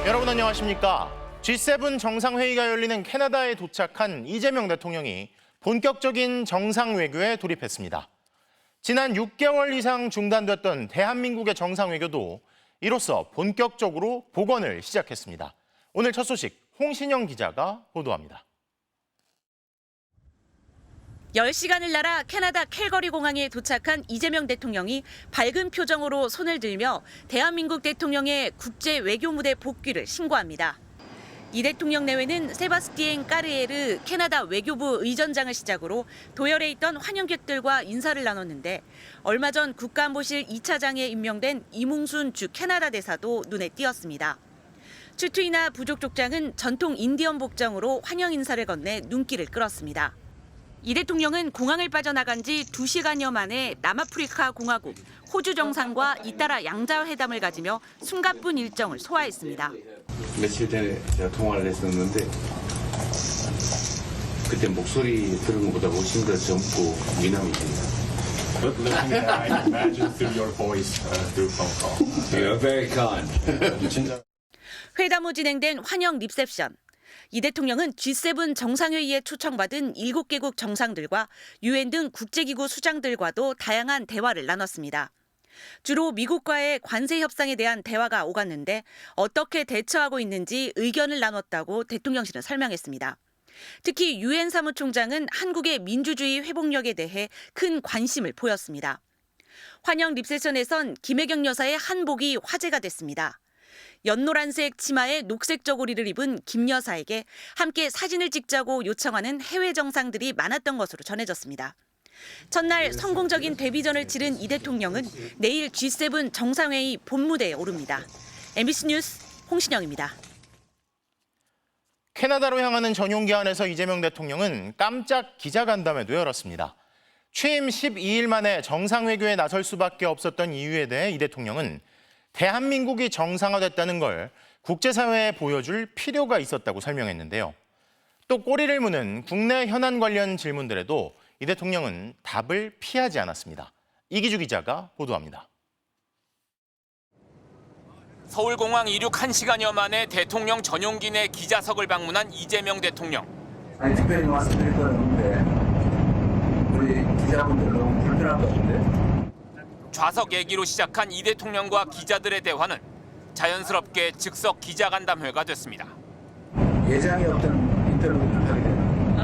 여러분 안녕하십니까? G7 정상회의가 열리는 캐나다에 도착한 이재명 대통령이 본격적인 정상 외교에 돌입했습니다. 지난 6개월 이상 중단됐던 대한민국의 정상 외교도 이로써 본격적으로 복원을 시작했습니다. 오늘 첫 소식 홍신영 기자가 보도합니다. 10시간을 날아 캐나다 캘거리 공항에 도착한 이재명 대통령이 밝은 표정으로 손을 들며 대한민국 대통령의 국제 외교 무대 복귀를 신고합니다. 이 대통령 내외는 세바스티엔 까르에르 캐나다 외교부 의전장을 시작으로 도열해 있던 환영객들과 인사를 나눴는데 얼마 전 국가안보실 2차장에 임명된 이뭉순 주 캐나다 대사도 눈에 띄었습니다. 추투이나 부족족장은 전통 인디언 복장으로 환영 인사를 건네 눈길을 끌었습니다. 이 대통령은 공항을 빠져나간 지 2시간여 만에 남아프리카 공화국, 호주 정상과 잇따라 양자회담을 가지며 숨가쁜 일정을 소화했습니다. 며칠 전에 제가 통화를 했었는데 그때 목소리 들은 것보다 훨씬 더 젊고 미남이십니다. Looking at, I imagine through your voice, through phone call. You're very kind. 회담 후 진행된 환영 리셉션. 이 대통령은 G7 정상회의에 초청받은 7개국 정상들과 유엔 등 국제기구 수장들과도 다양한 대화를 나눴습니다. 주로 미국과의 관세 협상에 대한 대화가 오갔는데 어떻게 대처하고 있는지 의견을 나눴다고 대통령실은 설명했습니다. 특히 유엔 사무총장은 한국의 민주주의 회복력에 대해 큰 관심을 보였습니다. 환영 리셉션에선 김혜경 여사의 한복이 화제가 됐습니다. 연노란색 치마에 녹색 저고리를 입은 김 여사에게 함께 사진을 찍자고 요청하는 해외 정상들이 많았던 것으로 전해졌습니다. 첫날 성공적인 데뷔전을 치른 이 대통령은 내일 G7 정상회의 본무대에 오릅니다. MBC 뉴스 홍신영입니다. 캐나다로 향하는 전용기 안에서 이재명 대통령은 깜짝 기자간담회도 열었습니다. 취임 12일 만에 정상외교에 나설 수밖에 없었던 이유에 대해 이 대통령은 대한민국이 정상화됐다는 걸 국제사회에 보여줄 필요가 있었다고 설명했는데요. 또 꼬리를 무는 국내 현안 관련 질문들에도 이 대통령은 답을 피하지 않았습니다. 이기주 기자가 보도합니다. 서울공항 이륙 1시간여 만에 대통령 전용기 내 기자석을 방문한 이재명 대통령. 아니, 특별히 말씀드릴 건 없는데 우리 기자분들 너무 불편한 것 같은데. 좌석 얘기로 시작한 이 대통령과 기자들의 대화는 자연스럽게 즉석 기자간담회가 됐습니다. 예정이 없던 인터뷰를 하게 되는.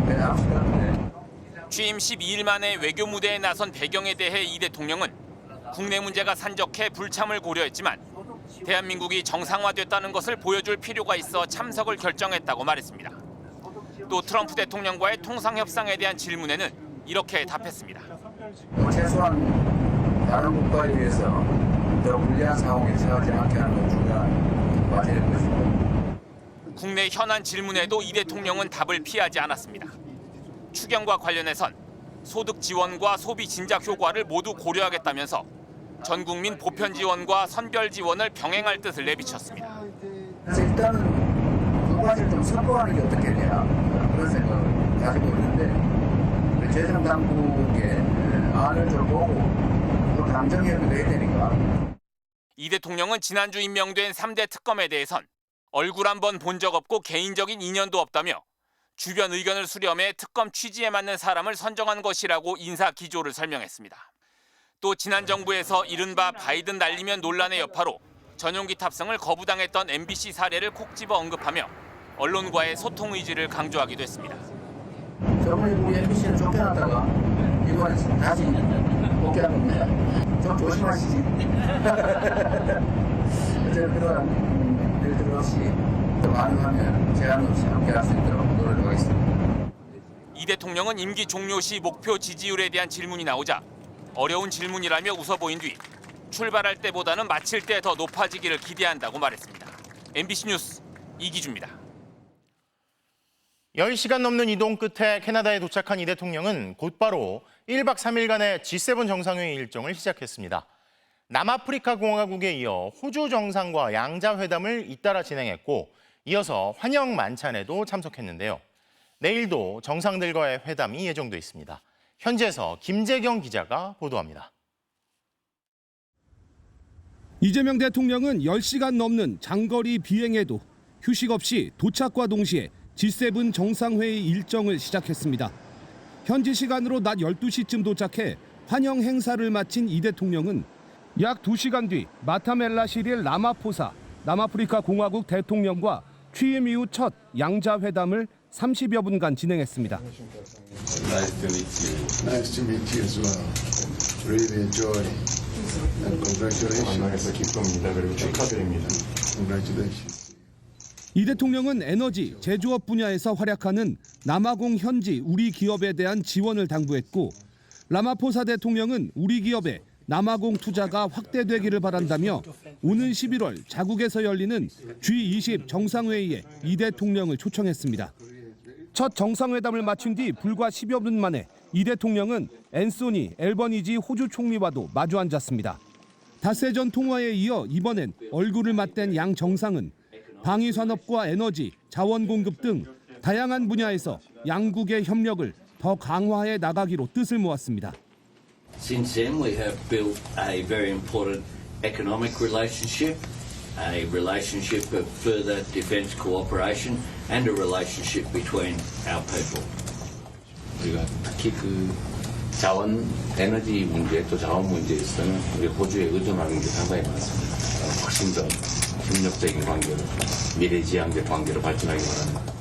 네. 네, 합시다. 네. 취임 12일 만에 외교 무대에 나선 배경에 대해 이 대통령은 국내 문제가 산적해 불참을 고려했지만 대한민국이 정상화됐다는 것을 보여줄 필요가 있어 참석을 결정했다고 말했습니다. 또 트럼프 대통령과의 통상 협상에 대한 질문에는 이렇게 답했습니다. 최소한 다른 국가에 비해서 더 불리한 상황에 처하지 않게 하는 것 중요한 과제일 것입니다. 국내 현안 질문에도 이 대통령은 답을 피하지 않았습니다. 추경과 관련해선 소득 지원과 소비 진작 효과를 모두 고려하겠다면서 전 국민 보편 지원과 선별 지원을 병행할 뜻을 내비쳤습니다. 그래서 일단은 두 가지를 좀 섞어가는 게 어떻겠냐 그런 생각을 가지고 있는데 재정당국의 안을 좀 보고 또 당정협의도 해야 되니까. 이 대통령은 지난주 임명된 3대 특검에 대해선 얼굴 한 번 본 적 없고 개인적인 인연도 없다며 주변 의견을 수렴해 특검 취지에 맞는 사람을 선정한 것이라고 인사 기조를 설명했습니다. 또 지난 정부에서 이른바 바이든 날리면 논란의 여파로 전용기 탑승을 거부당했던 MBC 사례를 콕 집어 언급하며 언론과의 소통 의지를 강조하기도 했습니다. 저번에 우리 MBC는 쫓겨났다가 이번에 다시 복귀한 겁니다. 좀 조심하시지. 제가 그동안 일들 없이 더 많은 제한 없이 함께할 수 있도록 노력하겠습니다. 이 대통령은 임기 종료 시 목표 지지율에 대한 질문이 나오자 어려운 질문이라며 웃어 보인 뒤 출발할 때보다는 마칠 때 더 높아지기를 기대한다고 말했습니다. MBC 뉴스 이기주입니다. 10시간 넘는 이동 끝에 캐나다에 도착한 이 대통령은 곧바로 1박 3일간의 G7 정상회의 일정을 시작했습니다. 남아프리카 공화국에 이어 호주 정상과 양자회담을 잇따라 진행했고 이어서 환영 만찬에도 참석했는데요. 내일도 정상들과의 회담이 예정돼 있습니다. 현지에서 김재경 기자가 보도합니다. 이재명 대통령은 10시간 넘는 장거리 비행에도 휴식 없이 도착과 동시에 G7 정상회의 일정을 시작했습니다. 현지 시간으로 낮 12시쯤 도착해 환영 행사를 마친 이 대통령은 약 2시간 뒤 마타멜라 시릴 라마포사 남아프리카 공화국 대통령과 취임 이후 첫 양자회담을 30여 분간 진행했습니다. Nice to meet you. Nice to meet you as well. Really enjoy. And congratulations. 만나서 기쁩니다. 그리고 축하드립니다. Congratulations. 이 대통령은 에너지, 제조업 분야에서 활약하는 남아공 현지 우리 기업에 대한 지원을 당부했고 라마포사 대통령은 우리 기업에 남아공 투자가 확대되기를 바란다며 오는 11월 자국에서 열리는 G20 정상회의에 이 대통령을 초청했습니다. 첫 정상회담을 마친 뒤 불과 10여 분 만에 이 대통령은 앤소니 앨버니지 호주 총리와도 마주 앉았습니다. 닷새 전 통화에 이어 이번엔 얼굴을 맞댄 양 정상은 방위 산업과 에너지, 자원 공급 등 다양한 분야에서 양국의 협력을 더 강화해 나가기로 뜻을 모았습니다. Since then, we have built a very important economic relationship, a relationship of further defence cooperation, and a relationship between our people. 우리가 특히 자원, 에너지 문제, 또 자원 문제에서는 우리 호주에 의존하는 게 상당히 많습니다. 훨씬 더 협력적인 관계로, 미래지향적 관계로 발전하기 바랍니다.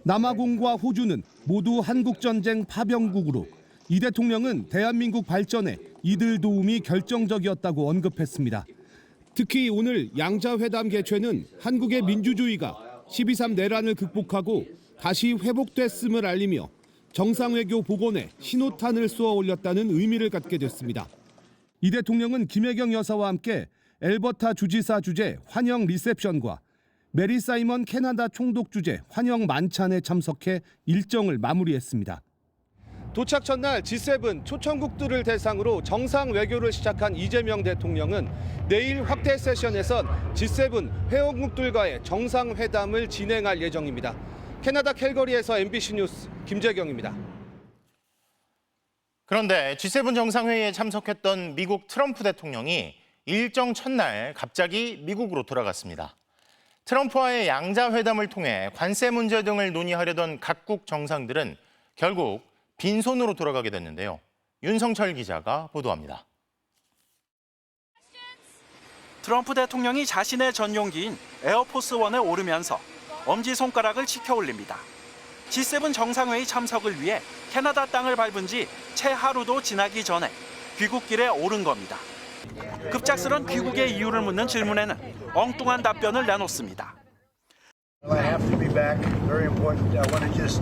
남아공과 호주는 모두 한국전쟁 파병국으로 이 대통령은 대한민국 발전에 이들 도움이 결정적이었다고 언급했습니다. 특히 오늘 양자회담 개최는 한국의 민주주의가 12.3 내란을 극복하고 다시 회복됐음을 알리며 정상외교 복원에 신호탄을 쏘아 올렸다는 의미를 갖게 됐습니다. 이 대통령은 김혜경 여사와 함께 엘버타 주지사 주재 환영 리셉션과 메리 사이먼 캐나다 총독 주재 환영 만찬에 참석해 일정을 마무리했습니다. 도착 첫날 G7 초청국들을 대상으로 정상 외교를 시작한 이재명 대통령은 내일 확대 세션에선 G7 회원국들과의 정상회담을 진행할 예정입니다. 캐나다 캘거리에서 MBC 뉴스 김재경입니다. 그런데 G7 정상회의에 참석했던 미국 트럼프 대통령이 일정 첫날 갑자기 미국으로 돌아갔습니다. 트럼프와의 양자회담을 통해 관세 문제 등을 논의하려던 각국 정상들은 결국 빈손으로 돌아가게 됐는데요. 윤성철 기자가 보도합니다. 트럼프 대통령이 자신의 전용기인 에어포스1에 오르면서 엄지손가락을 치켜 올립니다. G7 정상회의 참석을 위해 캐나다 땅을 밟은 지 채 하루도 지나기 전에 귀국길에 오른 겁니다. 급작스런 귀국의 이유를 묻는 질문에는 엉뚱한 답변을 내놓습니다. I have to be back. Very important. I want to just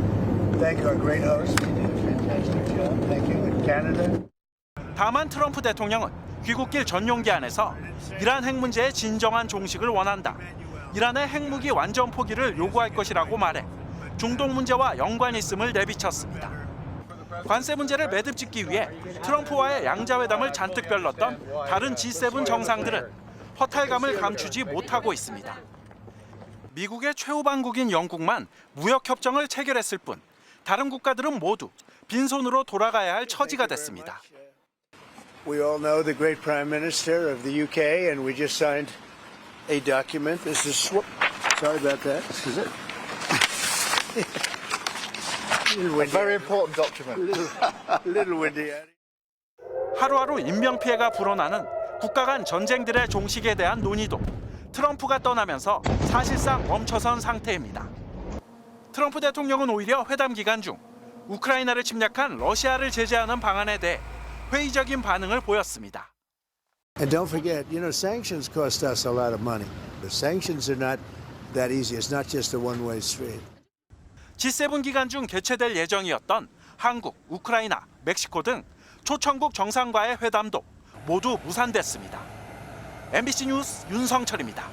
thank our great host. You did a fantastic job. Thank you. In Canada. 다만 트럼프 대통령은 귀국길 전용기 안에서 이란 핵 문제의 진정한 종식을 원한다. 이란의 핵무기 완전 포기를 요구할 것이라고 말해 중동 문제와 연관이 있음을 내비쳤습니다. 관세 문제를 매듭짓기 위해 트럼프와의 양자회담을 잔뜩 별렀던 다른 G7 정상들은 허탈감을 감추지 못하고 있습니다. 미국의 최우방국인 영국만 무역협정을 체결했을 뿐 다른 국가들은 모두 빈손으로 돌아가야 할 처지가 됐습니다. We all know the great Prime Minister of the UK, and we just signed a document. This is sorry about that. This is it. A very important document. Little windy. 하루하루 인명 피해가 불어나는 국가 간 전쟁들의 종식에 대한 논의도 트럼프가 떠나면서 사실상 멈춰선 상태입니다. 트럼프 대통령은 오히려 회담 기간 중 우크라이나를 침략한 러시아를 제재하는 방안에 대해 회의적인 반응을 보였습니다. And don't forget, sanctions cost us a lot of money. The sanctions are not that easy. It's not just a one-way street. G7 기간 중 개최될 예정이었던 한국, 우크라이나, 멕시코 등 초청국 정상과의 회담도 모두 무산됐습니다. MBC 뉴스 윤성철입니다.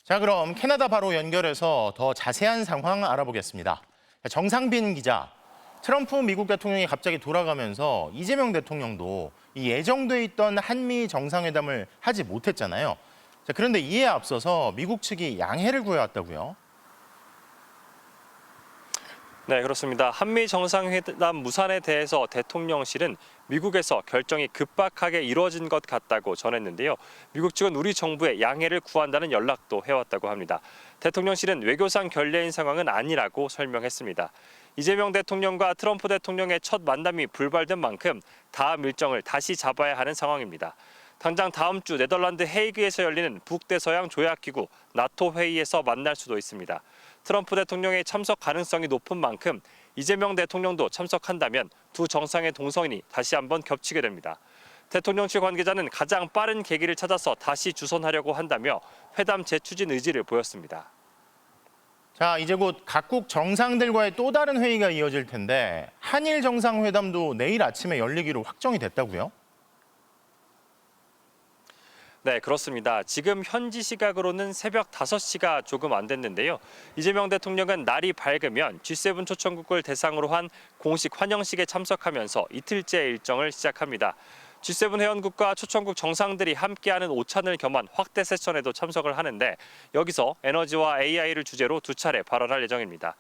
자, 그럼 캐나다 바로 연결해서 더 자세한 상황 알아보겠습니다. 정상빈 기자, 트럼프 미국 대통령이 갑자기 돌아가면서 이재명 대통령도 이 예정돼 있던 한미 정상회담을 하지 못했잖아요. 자, 그런데 이에 앞서서 미국 측이 양해를 구해왔다고요? 네, 그렇습니다. 한미 정상회담 무산에 대해서 대통령실은 미국에서 결정이 급박하게 이루어진 것 같다고 전했는데요. 미국 측은 우리 정부에 양해를 구한다는 연락도 해왔다고 합니다. 대통령실은 외교상 결례인 상황은 아니라고 설명했습니다. 이재명 대통령과 트럼프 대통령의 첫 만남이 불발된 만큼 다음 일정을 다시 잡아야 하는 상황입니다. 당장 다음 주 네덜란드 헤이그에서 열리는 북대서양 조약기구 나토 회의에서 만날 수도 있습니다. 트럼프 대통령의 참석 가능성이 높은 만큼 이재명 대통령도 참석한다면 두 정상의 동선이 다시 한번 겹치게 됩니다. 대통령실 관계자는 가장 빠른 계기를 찾아서 다시 주선하려고 한다며 회담 재추진 의지를 보였습니다. 자, 이제 곧 각국 정상들과의 또 다른 회의가 이어질 텐데 한일 정상회담도 내일 아침에 열리기로 확정이 됐다고요? 네, 그렇습니다. 지금 현지 시각으로는 새벽 5시가 조금 안 됐는데요. 이재명 대통령은 날이 밝으면 G7 초청국을 대상으로 한 공식 환영식에 참석하면서 이틀째 일정을 시작합니다. G7 회원국과 초청국 정상들이 함께하는 오찬을 겸한 확대 세션에도 참석을 하는데 여기서 에너지와 AI를 주제로 두 차례 발언할 예정입니다.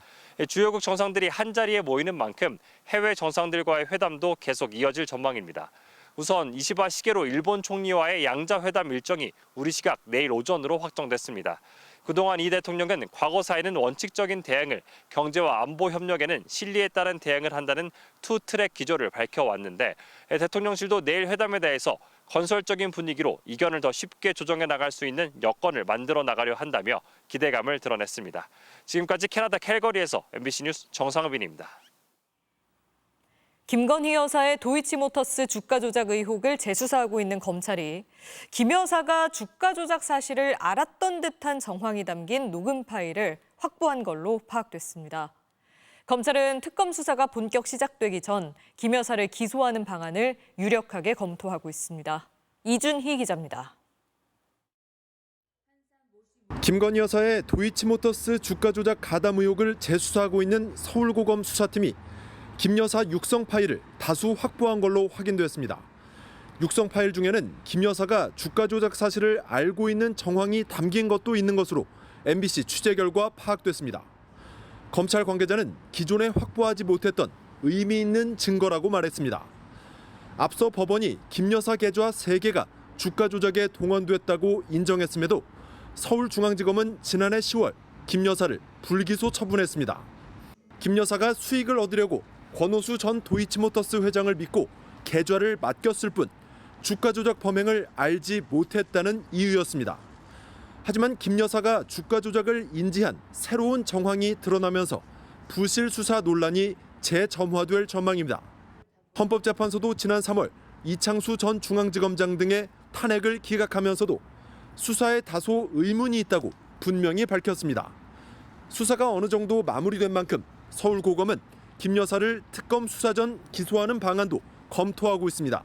주요국 정상들이 한자리에 모이는 만큼 해외 정상들과의 회담도 계속 이어질 전망입니다. 우선 이시바 시게로 일본 총리와의 양자회담 일정이 우리 시각 내일 오전으로 확정됐습니다. 그동안 이 대통령은 과거사에는 원칙적인 대응을, 경제와 안보 협력에는 실리에 따른 대응을 한다는 투 트랙 기조를 밝혀왔는데 대통령실도 내일 회담에 대해서 건설적인 분위기로 이견을 더 쉽게 조정해 나갈 수 있는 여건을 만들어 나가려 한다며 기대감을 드러냈습니다. 지금까지 캐나다 캘거리에서 MBC 뉴스 정상읍인입니다. 김건희 여사의 도이치모터스 주가 조작 의혹을 재수사하고 있는 검찰이 김 여사가 주가 조작 사실을 알았던 듯한 정황이 담긴 녹음 파일을 확보한 걸로 파악됐습니다. 검찰은 특검 수사가 본격 시작되기 전 김 여사를 기소하는 방안을 유력하게 검토하고 있습니다. 이준희 기자입니다. 김건희 여사의 도이치모터스 주가 조작 가담 의혹을 재수사하고 있는 서울고검 수사팀이 김 여사 육성 파일을 다수 확보한 걸로 확인됐습니다. 육성 파일 중에는 김 여사가 주가 조작 사실을 알고 있는 정황이 담긴 것도 있는 것으로 MBC 취재 결과 파악됐습니다. 검찰 관계자는 기존에 확보하지 못했던 의미 있는 증거라고 말했습니다. 앞서 법원이 김 여사 계좌 3개가 주가 조작에 동원됐다고 인정했음에도 서울중앙지검은 지난해 10월 김 여사를 불기소 처분했습니다. 김 여사가 수익을 얻으려고 권오수 전 도이치모터스 회장을 믿고 계좌를 맡겼을 뿐 주가 조작 범행을 알지 못했다는 이유였습니다. 하지만 김 여사가 주가 조작을 인지한 새로운 정황이 드러나면서 부실 수사 논란이 재점화될 전망입니다. 헌법재판소도 지난 3월 이창수 전 중앙지검장 등의 탄핵을 기각하면서도 수사에 다소 의문이 있다고 분명히 밝혔습니다. 수사가 어느 정도 마무리된 만큼 서울고검은 김 여사를 특검 수사 전 기소하는 방안도 검토하고 있습니다.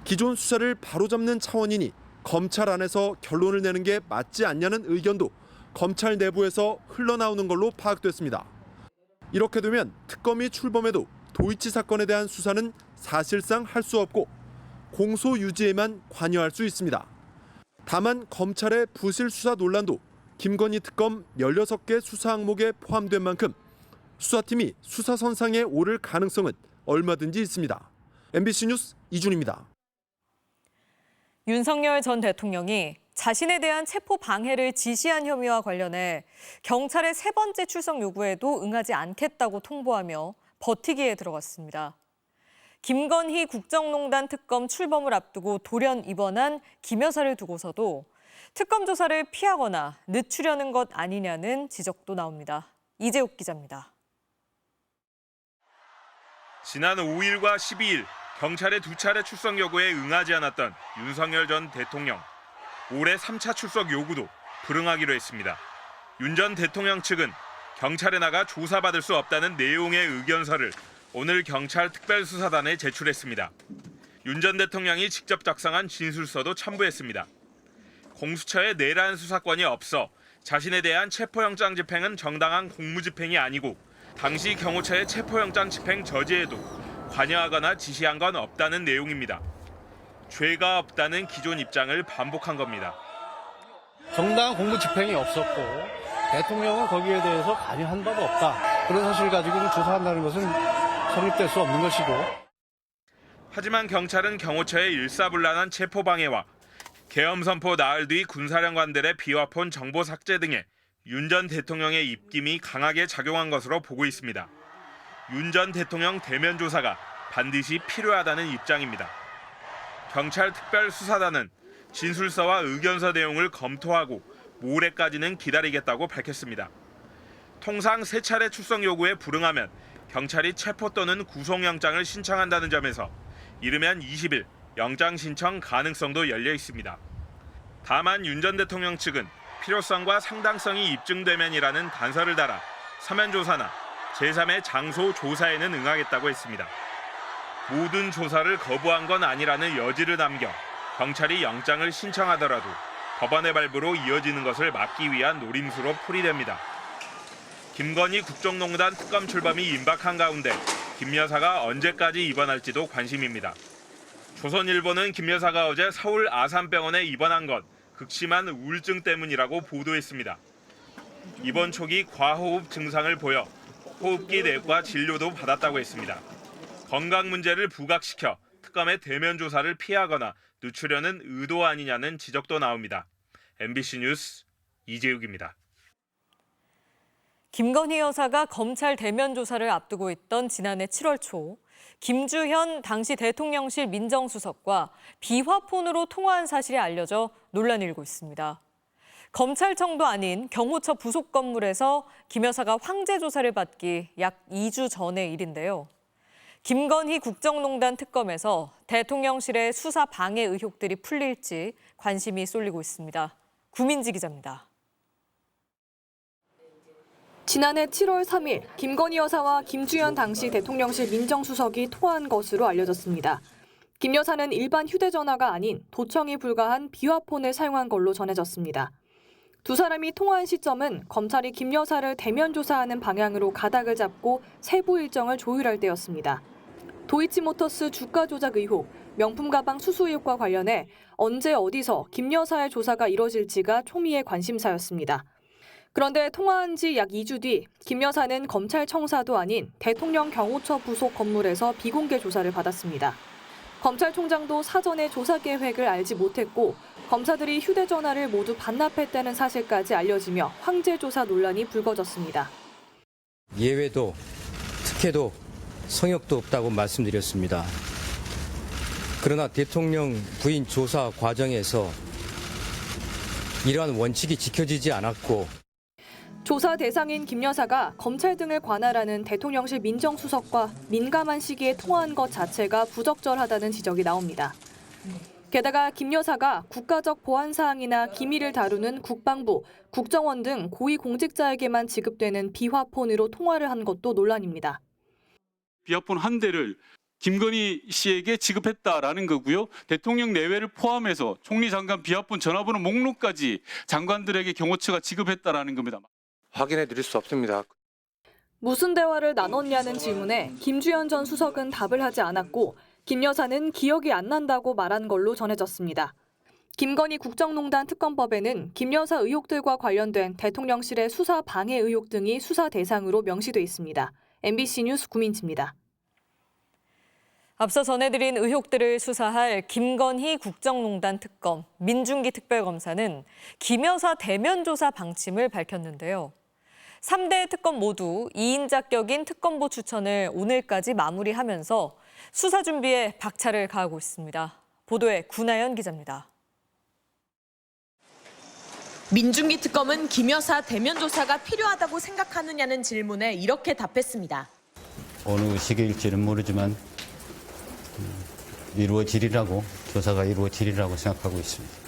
기존 수사를 바로잡는 차원이니 검찰 안에서 결론을 내는 게 맞지 않냐는 의견도 검찰 내부에서 흘러나오는 걸로 파악됐습니다. 이렇게 되면 특검이 출범해도 도이치 사건에 대한 수사는 사실상 할 수 없고 공소 유지에만 관여할 수 있습니다. 다만 검찰의 부실 수사 논란도 김건희 특검 16개 수사 항목에 포함된 만큼 수사팀이 수사선상에 오를 가능성은 얼마든지 있습니다. MBC 뉴스 이준입니다. 윤석열 전 대통령이 자신에 대한 체포 방해를 지시한 혐의와 관련해 경찰의 3번째 출석 요구에도 응하지 않겠다고 통보하며 버티기에 들어갔습니다. 김건희 국정농단 특검 출범을 앞두고 돌연 입원한 김 여사를 두고서도 특검 조사를 피하거나 늦추려는 것 아니냐는 지적도 나옵니다. 이재욱 기자입니다. 지난 5일과 12일 경찰의 2차례 출석 요구에 응하지 않았던 윤석열 전 대통령. 올해 3차 출석 요구도 불응하기로 했습니다. 윤 전 대통령 측은 경찰에 나가 조사받을 수 없다는 내용의 의견서를 오늘 경찰 특별수사단에 제출했습니다. 윤 전 대통령이 직접 작성한 진술서도 첨부했습니다. 공수처에 내란 수사권이 없어 자신에 대한 체포영장 집행은 정당한 공무집행이 아니고 당시 경호처의 체포영장 집행 저지에도 관여하거나 지시한 건 없다는 내용입니다. 죄가 없다는 기존 입장을 반복한 겁니다. 정당한 공무 집행이 없었고 대통령은 거기에 대해서 관여한 바도 없다. 그런 사실을 가지고 조사한다는 것은 성립될 수 없는 것이고. 하지만 경찰은 경호처의 일사불란한 체포방해와 계엄 선포 나흘 뒤 군사령관들의 비화폰 정보 삭제 등에 윤 전 대통령의 입김이 강하게 작용한 것으로 보고 있습니다. 윤 전 대통령 대면 조사가 반드시 필요하다는 입장입니다. 경찰 특별수사단은 진술서와 의견서 내용을 검토하고 모레까지는 기다리겠다고 밝혔습니다. 통상 3차례 출석 요구에 불응하면 경찰이 체포 또는 구속영장을 신청한다는 점에서 이르면 20일 영장 신청 가능성도 열려 있습니다. 다만 윤 전 대통령 측은 필요성과 상당성이 입증되면이라는 단서를 달아 서면 조사나 제3의 장소 조사에는 응하겠다고 했습니다. 모든 조사를 거부한 건 아니라는 여지를 남겨 경찰이 영장을 신청하더라도 법원의 발부로 이어지는 것을 막기 위한 노림수로 풀이됩니다. 김건희 국정농단 특검 출범이 임박한 가운데 김 여사가 언제까지 입원할지도 관심입니다. 조선일보는 김 여사가 어제 서울 아산병원에 입원한 것 극심한 우울증 때문이라고 보도했습니다. 입원 초기 과호흡 증상을 보여 호흡기 내과 진료도 받았다고 했습니다. 건강 문제를 부각시켜 특검의 대면 조사를 피하거나 늦추려는 의도 아니냐는 지적도 나옵니다. MBC 뉴스 이재욱입니다. 김건희 여사가 검찰 대면 조사를 앞두고 있던 지난해 7월 초 김주현 당시 대통령실 민정수석과 비화폰으로 통화한 사실이 알려져 논란이 일고 있습니다. 검찰청도 아닌 경호처 부속 건물에서 김 여사가 황제 조사를 받기 약 2주 전의 일인데요. 김건희 국정농단 특검에서 대통령실의 수사 방해 의혹들이 풀릴지 관심이 쏠리고 있습니다. 구민지 기자입니다. 지난해 7월 3일 김건희 여사와 김주현 당시 대통령실 민정수석이 통화한 것으로 알려졌습니다. 김 여사는 일반 휴대전화가 아닌 도청이 불가한 비화폰을 사용한 걸로 전해졌습니다. 두 사람이 통화한 시점은 검찰이 김 여사를 대면 조사하는 방향으로 가닥을 잡고 세부 일정을 조율할 때였습니다. 도이치모터스 주가 조작 의혹, 명품 가방 수수 의혹과 관련해 언제 어디서 김 여사의 조사가 이뤄질지가 초미의 관심사였습니다. 그런데 통화한 지 약 2주 뒤 김 여사는 검찰청사도 아닌 대통령 경호처 부속 건물에서 비공개 조사를 받았습니다. 검찰총장도 사전에 조사 계획을 알지 못했고 검사들이 휴대전화를 모두 반납했다는 사실까지 알려지며 황제 조사 논란이 불거졌습니다. 예외도 특혜도 성역도 없다고 말씀드렸습니다. 그러나 대통령 부인 조사 과정에서 이러한 원칙이 지켜지지 않았고 조사 대상인 김 여사가 검찰 등을 관할하는 대통령실 민정수석과 민감한 시기에 통화한 것 자체가 부적절하다는 지적이 나옵니다. 게다가 김 여사가 국가적 보안 사항이나 기밀을 다루는 국방부, 국정원 등 고위공직자에게만 지급되는 비화폰으로 통화를 한 것도 논란입니다. 비화폰 한 대를 김건희 씨에게 지급했다라는 거고요. 대통령 내외를 포함해서 총리 장관 비화폰 전화번호 목록까지 장관들에게 경호처가 지급했다라는 겁니다. 확인해 드릴 수 없습니다. 무슨 대화를 나눴냐는 질문에 김주현 전 수석은 답을 하지 않았고 김 여사는 기억이 안 난다고 말한 걸로 전해졌습니다. 김건희 국정농단 특검법에는 김 여사 의혹들과 관련된 대통령실의 수사 방해 의혹 등이 수사 대상으로 명시돼 있습니다. MBC 뉴스 구민지입니다. 앞서 전해드린 의혹들을 수사할 김건희 국정농단 특검 민중기 특별검사는 김 여사 대면 조사 방침을 밝혔는데요. 3대 특검 모두 2인 자격인 특검보 추천을 오늘까지 마무리하면서 수사 준비에 박차를 가하고 있습니다. 보도에 구나연 기자입니다. 민중기 특검은 김 여사 대면 조사가 필요하다고 생각하느냐는 질문에 이렇게 답했습니다. 어느 시기일지는 모르지만 조사가 이루어지리라고 생각하고 있습니다.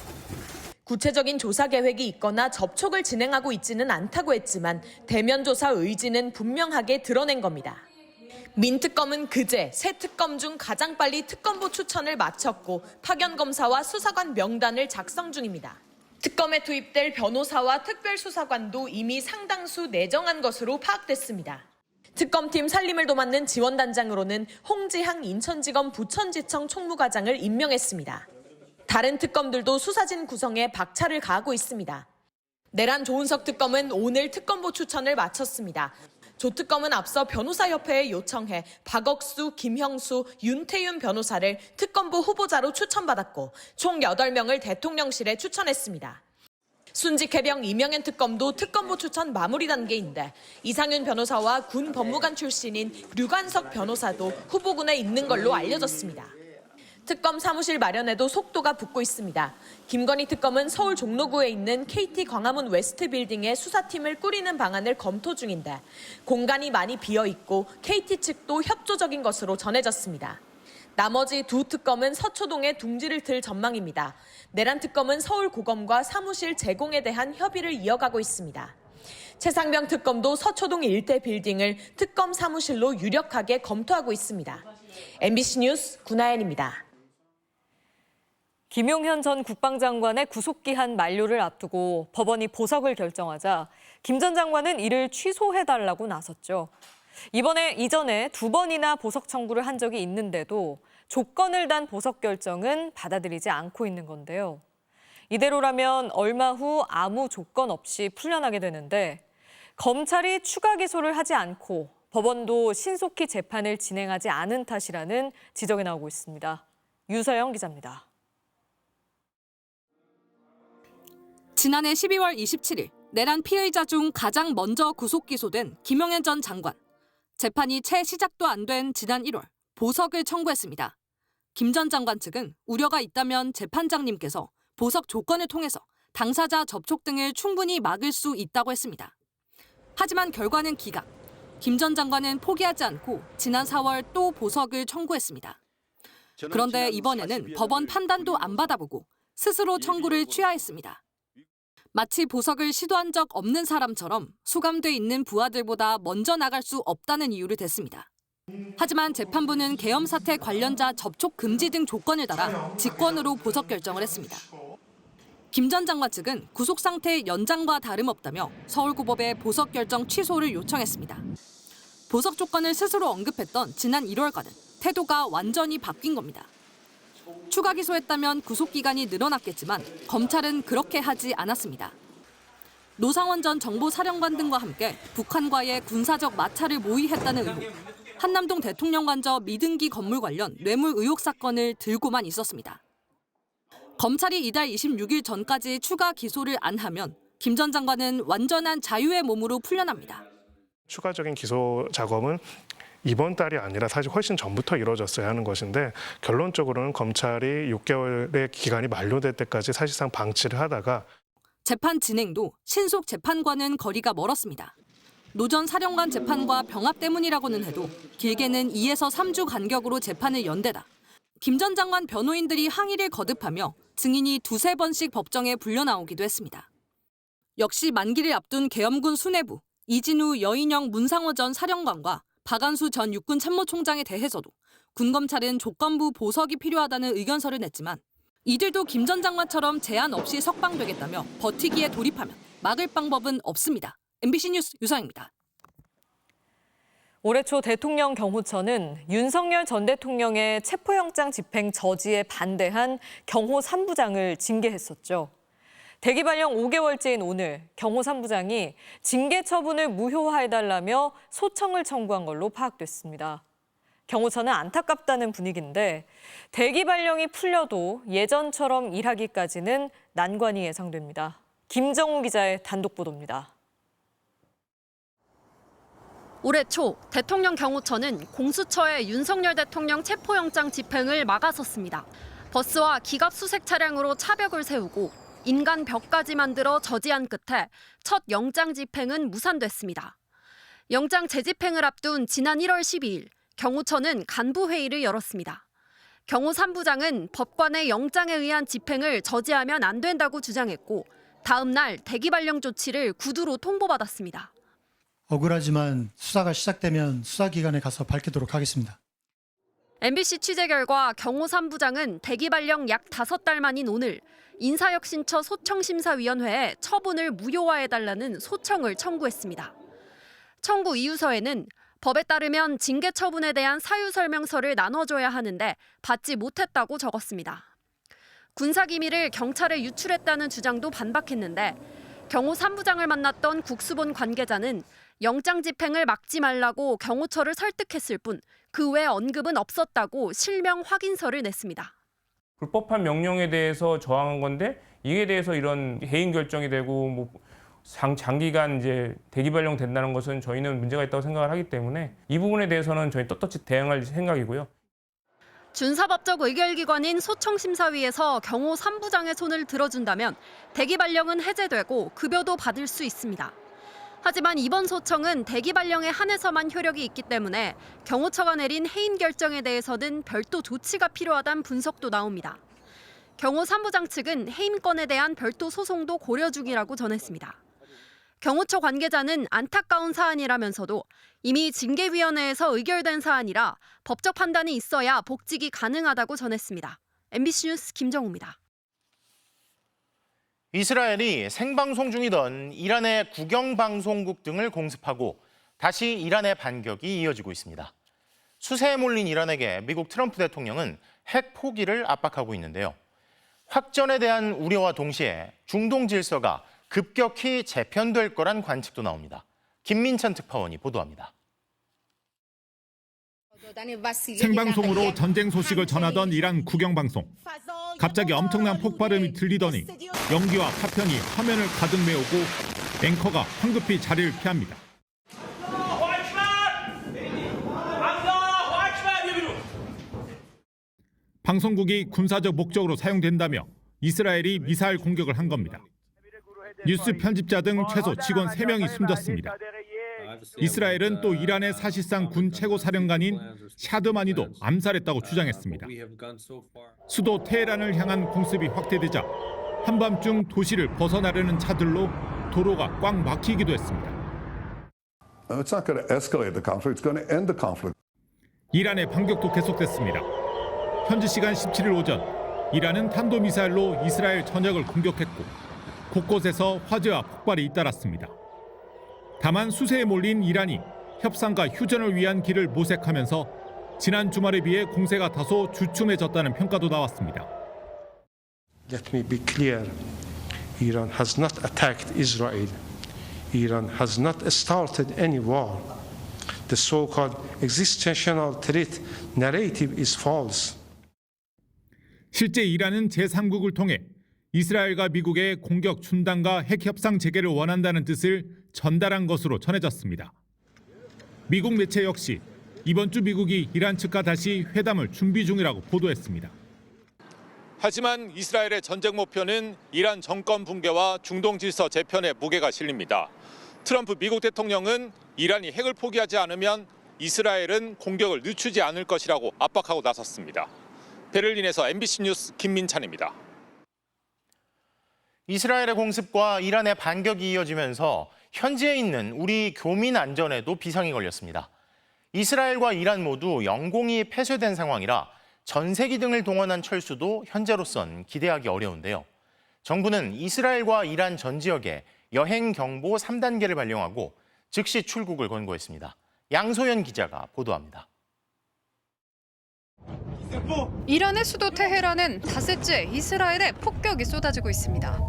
구체적인 조사 계획이 있거나 접촉을 진행하고 있지는 않다고 했지만 대면 조사 의지는 분명하게 드러낸 겁니다. 민특검은 그제 새 특검 중 가장 빨리 특검보 추천을 마쳤고 파견 검사와 수사관 명단을 작성 중입니다. 특검에 투입될 변호사와 특별수사관도 이미 상당수 내정한 것으로 파악됐습니다. 특검팀 살림을 도맡는 지원단장으로는 홍지향 인천지검 부천지청 총무과장을 임명했습니다. 다른 특검들도 수사진 구성에 박차를 가하고 있습니다. 내란 조은석 특검은 오늘 특검보 추천을 마쳤습니다. 조특검은 앞서 변호사협회에 요청해 박억수, 김형수, 윤태윤 변호사를 특검부 후보자로 추천받았고 총 8명을 대통령실에 추천했습니다. 순직해병 이명현 특검도 특검부 추천 마무리 단계인데 이상윤 변호사와 군 법무관 출신인 류관석 변호사도 후보군에 있는 걸로 알려졌습니다. 특검 사무실 마련에도 속도가 붙고 있습니다. 김건희 특검은 서울 종로구에 있는 KT 광화문 웨스트 빌딩에 수사팀을 꾸리는 방안을 검토 중인데 공간이 많이 비어 있고 KT 측도 협조적인 것으로 전해졌습니다. 나머지 두 특검은 서초동에 둥지를 틀 전망입니다. 내란 특검은 서울고검과 사무실 제공에 대한 협의를 이어가고 있습니다. 최상병 특검도 서초동 일대 빌딩을 특검 사무실로 유력하게 검토하고 있습니다. MBC 뉴스 구나연입니다. 김용현 전 국방장관의 구속기한 만료를 앞두고 법원이 보석을 결정하자 김 전 장관은 이를 취소해달라고 나섰죠. 이전에 2번이나 보석 청구를 한 적이 있는데도 조건을 단 보석 결정은 받아들이지 않고 있는 건데요. 이대로라면 얼마 후 아무 조건 없이 풀려나게 되는데 검찰이 추가 기소를 하지 않고 법원도 신속히 재판을 진행하지 않은 탓이라는 지적이 나오고 있습니다. 유서영 기자입니다. 지난해 12월 27일 내란 피의자 중 가장 먼저 구속 기소된 김용현 전 장관. 재판이 채 시작도 안 된 지난 1월 보석을 청구했습니다. 김 전 장관 측은 우려가 있다면 재판장님께서 보석 조건을 통해서 당사자 접촉 등을 충분히 막을 수 있다고 했습니다. 하지만 결과는 기각. 김 전 장관은 포기하지 않고 지난 4월 또 보석을 청구했습니다. 그런데 이번에는 법원 판단도 안 받아보고 스스로 청구를 취하했습니다. 마치 보석을 시도한 적 없는 사람처럼 수감돼 있는 부하들보다 먼저 나갈 수 없다는 이유를 댔습니다. 하지만 재판부는 계엄 사태 관련자 접촉 금지 등 조건을 달아 직권으로 보석 결정을 했습니다. 김 전 장관 측은 구속 상태 연장과 다름없다며 서울고법에 보석 결정 취소를 요청했습니다. 보석 조건을 스스로 언급했던 지난 1월과는 태도가 완전히 바뀐 겁니다. 추가 기소했다면 구속 기간이 늘어났겠지만 검찰은 그렇게 하지 않았습니다. 노상원 전 정보사령관 등과 함께 북한과의 군사적 마찰을 모의했다는 의혹, 한남동 대통령관저 미등기 건물 관련 뇌물 의혹 사건을 들고만 있었습니다. 검찰이 이달 26일 전까지 추가 기소를 안 하면 김 전 장관은 완전한 자유의 몸으로 풀려납니다. 추가적인 기소 작업은 이번 달이 아니라 사실 훨씬 전부터 이루어졌어야 하는 것인데 결론적으로는 검찰이 6개월의 기간이 만료될 때까지 사실상 방치를 하다가 재판 진행도 신속 재판과는 거리가 멀었습니다. 노 전 사령관 재판과 병합 때문이라고는 해도 길게는 2에서 3주 간격으로 재판을 연대다. 김 전 장관 변호인들이 항의를 거듭하며 증인이 2-3번씩 법정에 불려 나오기도 했습니다. 역시 만기를 앞둔 계엄군 수뇌부, 이진우 여인영 문상호 전 사령관과 박안수 전 육군 참모총장에 대해서도 군검찰은 조건부 보석이 필요하다는 의견서를 냈지만 이들도 김 전 장관처럼 제한 없이 석방되겠다며 버티기에 돌입하면 막을 방법은 없습니다. MBC 뉴스 유서영입니다. 올해 초 대통령 경호처는 윤석열 전 대통령의 체포영장 집행 저지에 반대한 경호 3부장을 징계했었죠. 대기 발령 5개월째인 오늘 경호 3부장이 징계 처분을 무효화해달라며 소청을 청구한 걸로 파악됐습니다. 경호처는 안타깝다는 분위기인데 대기 발령이 풀려도 예전처럼 일하기까지는 난관이 예상됩니다. 김정우 기자의 단독 보도입니다. 올해 초 대통령 경호처는 공수처의 윤석열 대통령 체포영장 집행을 막아섰습니다. 버스와 기갑 수색 차량으로 차벽을 세우고 인간 벽까지 만들어 저지한 끝에 첫 영장 집행은 무산됐습니다. 영장 재집행을 앞둔 지난 1월 12일 경호처는 간부회의를 열었습니다. 경호 3부장은 법관의 영장에 의한 집행을 저지하면 안 된다고 주장했고 다음 날 대기 발령 조치를 구두로 통보받았습니다. 억울하지만 수사가 시작되면 수사기관에 가서 밝히도록 하겠습니다. MBC 취재 결과 경호 3부장은 대기 발령 약 5달 만인 오늘 인사혁신처 소청심사위원회에 처분을 무효화해달라는 소청을 청구했습니다. 청구 이유서에는 법에 따르면 징계 처분에 대한 사유설명서를 나눠줘야 하는데 받지 못했다고 적었습니다. 군사기밀을 경찰에 유출했다는 주장도 반박했는데 경호 3부장을 만났던 국수본 관계자는 영장 집행을 막지 말라고 경호처를 설득했을 뿐 그 외 언급은 없었다고 실명 확인서를 냈습니다. 불법한 명령에 대해서 저항한 건데 이에 대해서 이런 해임 결정이 되고 뭐 장기간 이제 대기 발령된다는 것은 저희는 문제가 있다고 생각을 하기 때문에 이 부분에 대해서는 저희 떳떳이 대응할 생각이고요. 준사법적 의결기관인 소청심사위에서 경호 3부장의 손을 들어준다면 대기 발령은 해제되고 급여도 받을 수 있습니다. 하지만 이번 소청은 대기 발령에 한해서만 효력이 있기 때문에 경호처가 내린 해임 결정에 대해서는 별도 조치가 필요하다는 분석도 나옵니다. 경호 3부장 측은 해임권에 대한 별도 소송도 고려 중이라고 전했습니다. 경호처 관계자는 안타까운 사안이라면서도 이미 징계위원회에서 의결된 사안이라 법적 판단이 있어야 복직이 가능하다고 전했습니다. MBC 뉴스 김정우입니다. 이스라엘이 생방송 중이던 이란의 국영방송국 등을 공습하고 다시 이란의 반격이 이어지고 있습니다. 수세에 몰린 이란에게 미국 트럼프 대통령은 핵 포기를 압박하고 있는데요. 확전에 대한 우려와 동시에 중동 질서가 급격히 재편될 거란 관측도 나옵니다. 김민찬 특파원이 보도합니다. 생방송으로 전쟁 소식을 전하던 이란 국영방송. 갑자기 엄청난 폭발음이 들리더니 연기와 파편이 화면을 가득 메우고 앵커가 황급히 자리를 피합니다. 방송국이 군사적 목적으로 사용된다며 이스라엘이 미사일 공격을 한 겁니다. 뉴스 편집자 등 최소 직원 3명이 숨졌습니다. 이스라엘은 또 이란의 사실상 군 최고 사령관인 샤드마니도 암살했다고 주장했습니다. 수도 테헤란을 향한 공습이 확대되자 한밤중 도시를 벗어나려는 차들로 도로가 꽉 막히기도 했습니다. It's not going to escalate the conflict. It's going to end the conflict. 이란의 반격도 계속됐습니다. 현지 시간 17일 오전 이란은 탄도미사일로 이스라엘 전역을 공격했고 곳곳에서 화재와 폭발이 잇따랐습니다. 다만 수세에 몰린 이란이 협상과 휴전을 위한 길을 모색하면서 지난 주말에 비해 공세가 다소 주춤해졌다는 평가도 나왔습니다. Let me be clear. Iran has not attacked Israel. Iran has not started any war. The so-called existential threat narrative is false. 실제 이란은 제3국을 통해 이스라엘과 미국의 공격 중단과 핵 협상 재개를 원한다는 뜻을 전달한 것으로 전해졌습니다. 미국 매체 역시 이번 주 미국이 이란 측과 다시 회담을 준비 중이라고 보도했습니다. 하지만 이스라엘의 전쟁 목표는 이란 정권 붕괴와 중동 질서 재편에 무게가 실립니다. 트럼프 미국 대통령은 이란이 핵을 포기하지 않으면 이스라엘은 공격을 늦추지 않을 것이라고 압박하고 나섰습니다. 베를린에서 MBC 뉴스 김민찬입니다. 이스라엘의 공습과 이란의 반격이 이어지면서 현지에 있는 우리 교민 안전에도 비상이 걸렸습니다. 이스라엘과 이란 모두 영공이 폐쇄된 상황이라 전세기 등을 동원한 철수도 현재로선 기대하기 어려운데요. 정부는 이스라엘과 이란 전 지역에 여행 경보 3단계를 발령하고 즉시 출국을 권고했습니다. 양소연 기자가 보도합니다. 이란의 수도 테헤란은 닷새째 이스라엘에 폭격이 쏟아지고 있습니다.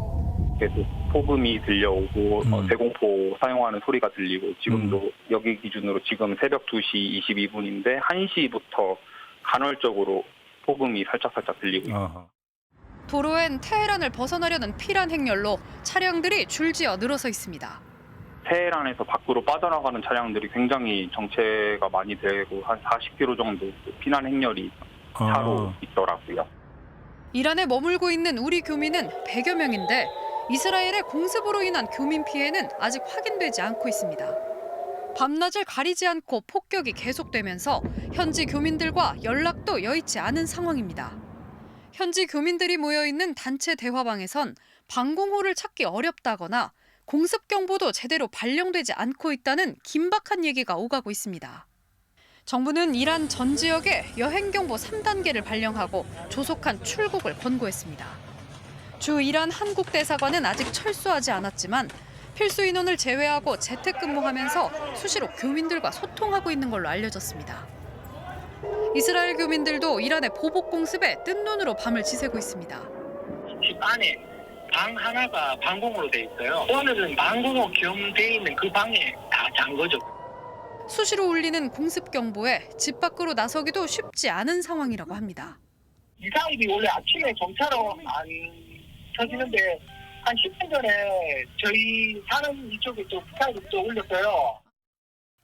계속 폭음이 들려오고 대공포 사용하는 소리가 들리고 지금도 여기 기준으로 지금 새벽 2시 22분인데 1시부터 간헐적으로 폭음이 살짝살짝 들리고 있습니다. 도로엔 테헤란을 벗어나려는 피란 행렬로 차량들이 줄지어 늘어서 있습니다. 테헤란에서 밖으로 빠져나가는 차량들이 굉장히 정체가 많이 되고 한 40km 정도 피난 행렬이 차로 있더라고요. 이란에 머물고 있는 우리 교민은 100여 명인데 이스라엘의 공습으로 인한 교민 피해는 아직 확인되지 않고 있습니다. 밤낮을 가리지 않고 폭격이 계속되면서 현지 교민들과 연락도 여의치 않은 상황입니다. 현지 교민들이 모여있는 단체 대화방에선 방공호를 찾기 어렵다거나 공습 경보도 제대로 발령되지 않고 있다는 긴박한 얘기가 오가고 있습니다. 정부는 이란 전 지역에 여행 경보 3단계를 발령하고 조속한 출국을 권고했습니다. 주 이란 한국 대사관은 아직 철수하지 않았지만 필수 인원을 제외하고 재택근무하면서 수시로 교민들과 소통하고 있는 걸로 알려졌습니다. 이스라엘 교민들도 이란의 보복 공습에 뜬 눈으로 밤을 지새고 있습니다. 집 안에 방 하나가 방공으로 돼 있어요. 오늘은 방공호 겸돼 있는 그 방에 다 잔 거죠. 수시로 울리는 공습 경보에 집 밖으로 나서기도 쉽지 않은 상황이라고 합니다. 미사일이 원래 아침에 정차로 안 터지는데 한 10분 전에 저희 사는 이쪽에 또 미사일이 또 올렸어요.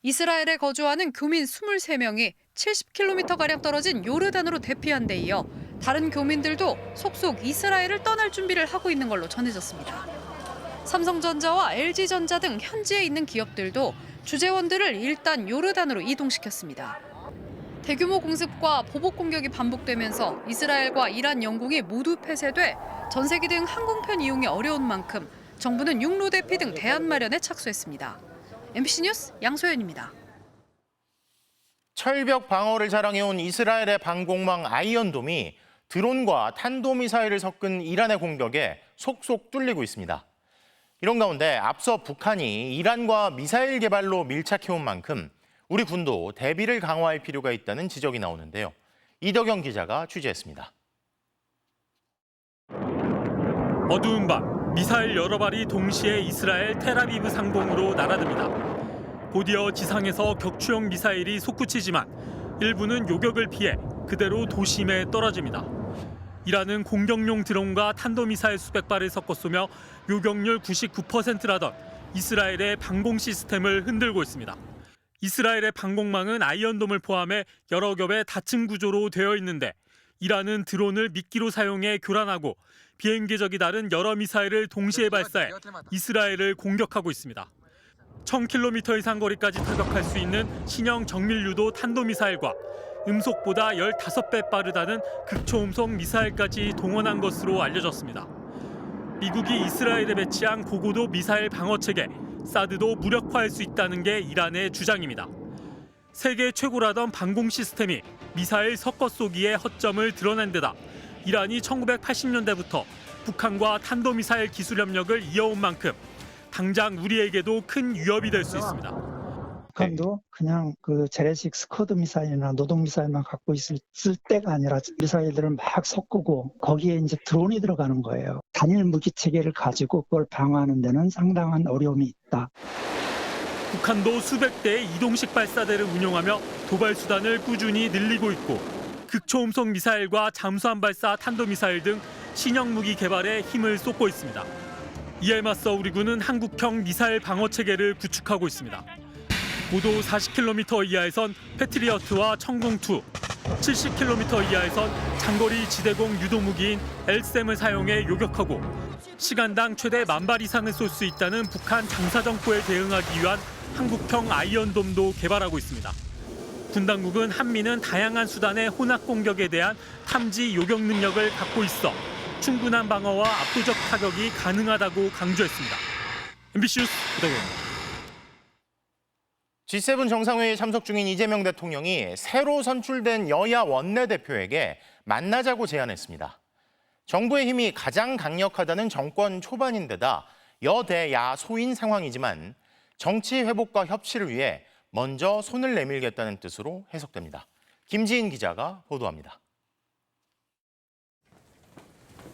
이스라엘에 거주하는 교민 23명이 70km가량 떨어진 요르단으로 대피한 데 이어 다른 교민들도 속속 이스라엘을 떠날 준비를 하고 있는 걸로 전해졌습니다. 삼성전자와 LG전자 등 현지에 있는 기업들도 주재원들을 일단 요르단으로 이동시켰습니다. 대규모 공습과 보복 공격이 반복되면서 이스라엘과 이란 영공이 모두 폐쇄돼 전세기 등 항공편 이용이 어려운 만큼 정부는 육로 대피 등 대안 마련에 착수했습니다. MBC 뉴스 양소연입니다. 철벽 방어를 자랑해온 이스라엘의 방공망 아이언돔이 드론과 탄도미사일을 섞은 이란의 공격에 속속 뚫리고 있습니다. 이런 가운데 앞서 북한이 이란과 미사일 개발로 밀착해온 만큼 우리 군도 대비를 강화할 필요가 있다는 지적이 나오는데요. 이덕영 기자가 취재했습니다. 어두운 밤, 미사일 여러 발이 동시에 이스라엘 텔아비브 상공으로 날아듭니다. 곧이어 지상에서 격추용 미사일이 솟구치지만 일부는 요격을 피해 그대로 도심에 떨어집니다. 이란은 공격용 드론과 탄도미사일 수백 발을 섞어 쏘며 요격률 99%라던 이스라엘의 방공 시스템을 흔들고 있습니다. 이스라엘의 방공망은 아이언돔을 포함해 여러 겹의 다층 구조로 되어 있는데 이란은 드론을 미끼로 사용해 교란하고 비행 궤적이 다른 여러 미사일을 동시에 발사해 이스라엘을 공격하고 있습니다. 1000km 이상 거리까지 타격할 수 있는 신형 정밀유도 탄도미사일과 음속보다 15배 빠르다는 극초음속 미사일까지 동원한 것으로 알려졌습니다. 미국이 이스라엘에 배치한 고고도 미사일 방어체계 사드도 무력화할 수 있다는 게 이란의 주장입니다. 세계 최고라던 방공 시스템이 미사일 섞어 쏘기의 허점을 드러낸 데다 이란이 1980년대부터 북한과 탄도미사일 기술 협력을 이어온 만큼 당장 우리에게도 큰 위협이 될 수 있습니다. 북한도 그냥 그 재래식 스커드 미사일이나 노동 미사일만 갖고 있을 때가 아니라 미사일들을 막 섞고 거기에 이제 드론이 들어가는 거예요. 단일 무기 체계를 가지고 그걸 방어하는 데는 상당한 어려움이 있다. 북한도 수백 대의 이동식 발사대를 운용하며 도발 수단을 꾸준히 늘리고 있고 극초음속 미사일과 잠수함 발사 탄도미사일 등 신형 무기 개발에 힘을 쏟고 있습니다. 이에 맞서 우리 군은 한국형 미사일 방어 체계를 구축하고 있습니다. 고도 40km 이하에선 패트리어트와 천궁2, 70km 이하에선 장거리 지대공 유도무기인 LSAM을 사용해 요격하고 시간당 최대 10,000발 이상을 쏠 수 있다는 북한 장사정포에 대응하기 위한 한국형 아이언돔도 개발하고 있습니다. 군 당국은 한미는 다양한 수단의 혼합 공격에 대한 탐지 요격 능력을 갖고 있어 충분한 방어와 압도적 타격이 가능하다고 강조했습니다. MBC 뉴스 이덕영입니다. G7 정상회의에 참석 중인 이재명 대통령이 새로 선출된 여야 원내대표에게 만나자고 제안했습니다. 정부의 힘이 가장 강력하다는 정권 초반인데다 여대야 소인 상황이지만 정치 회복과 협치를 위해 먼저 손을 내밀겠다는 뜻으로 해석됩니다. 김지인 기자가 보도합니다.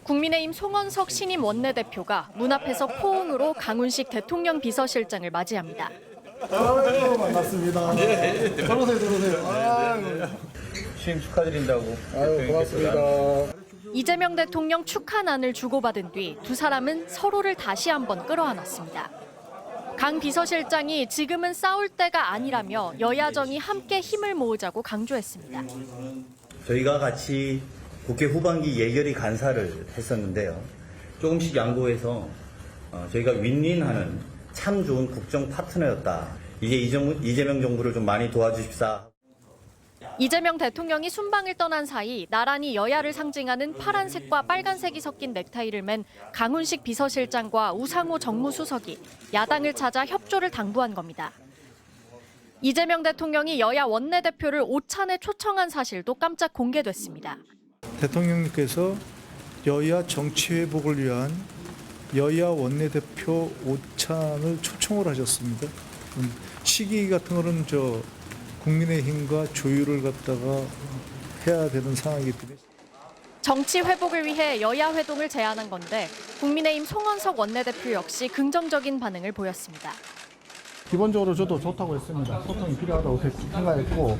국민의힘 송원석 신임 원내대표가 문 앞에서 포옹으로 강훈식 대통령 비서실장을 맞이합니다. 아유, 반갑습니다. 들어오세요. 취임 축하드린다고. 아유, 고맙습니다. 이재명 대통령 축하난을 주고받은 뒤 두 사람은 서로를 다시 한번 끌어안았습니다. 강 비서실장이 지금은 싸울 때가 아니라며 여야정이 함께 힘을 모으자고 강조했습니다. 저희가 같이 국회 후반기 예결위 간사를 했었는데요. 조금씩 양보해서 저희가 윈윈하는 참 좋은 국정 파트너였다. 이게 이재명 정부를 좀 많이 도와주십사. 이재명 대통령이 순방을 떠난 사이 나란히 여야를 상징하는 파란색과 빨간색이 섞인 넥타이를 맨 강훈식 비서실장과 우상호 정무수석이 야당을 찾아 협조를 당부한 겁니다. 이재명 대통령이 여야 원내대표를 오찬에 초청한 사실도 깜짝 공개됐습니다. 대통령님께서 여야 정치 회복을 위한 여야 원내대표 오찬을 초청을 하셨습니다. 시기 같은 거는 국민의힘과 조율을 갖다가 해야 되는 상황이기 때문에. 정치 회복을 위해 여야 회동을 제안한 건데 국민의힘 송원석 원내대표 역시 긍정적인 반응을 보였습니다. 기본적으로 저도 좋다고 했습니다. 소통이 필요하다고 생각했고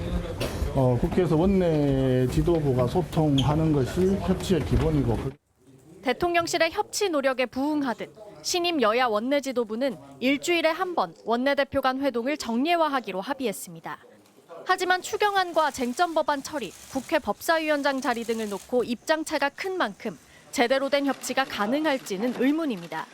국회에서 원내 지도부가 소통하는 것이 협치의 기본이고. 대통령실의 협치 노력에 부응하듯 신임 여야 원내 지도부는 일주일에 한 번 원내대표 간 회동을 정례화하기로 합의했습니다. 하지만 추경안과 쟁점 법안 처리, 국회 법사위원장 자리 등을 놓고 입장차가 큰 만큼 제대로 된 협치가 가능할지는 의문입니다.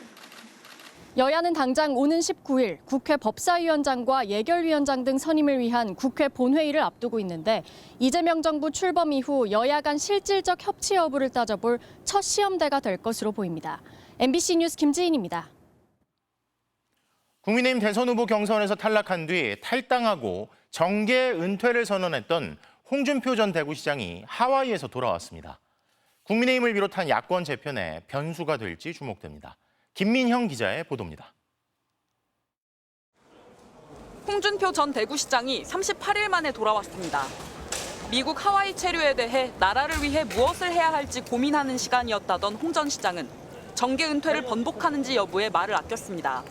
여야는 당장 오는 19일 국회 법사위원장과 예결위원장 등 선임을 위한 국회 본회의를 앞두고 있는데 이재명 정부 출범 이후 여야 간 실질적 협치 여부를 따져볼 첫 시험대가 될 것으로 보입니다. MBC 뉴스 김지인입니다. 국민의힘 대선 후보 경선에서 탈락한 뒤 탈당하고 정계 은퇴를 선언했던 홍준표 전 대구시장이 하와이에서 돌아왔습니다. 국민의힘을 비롯한 야권 재편에 변수가 될지 주목됩니다. 김민형 기자의 보도입니다. 홍준표 전 대구시장이 38일 만에 돌아왔습니다. 미국 하와이 체류에 대해 나라를 위해 무엇을 해야 할지 고민하는 시간이었다던 홍 전 시장은 정계 은퇴를 번복하는지 여부에 말을 아꼈습니다.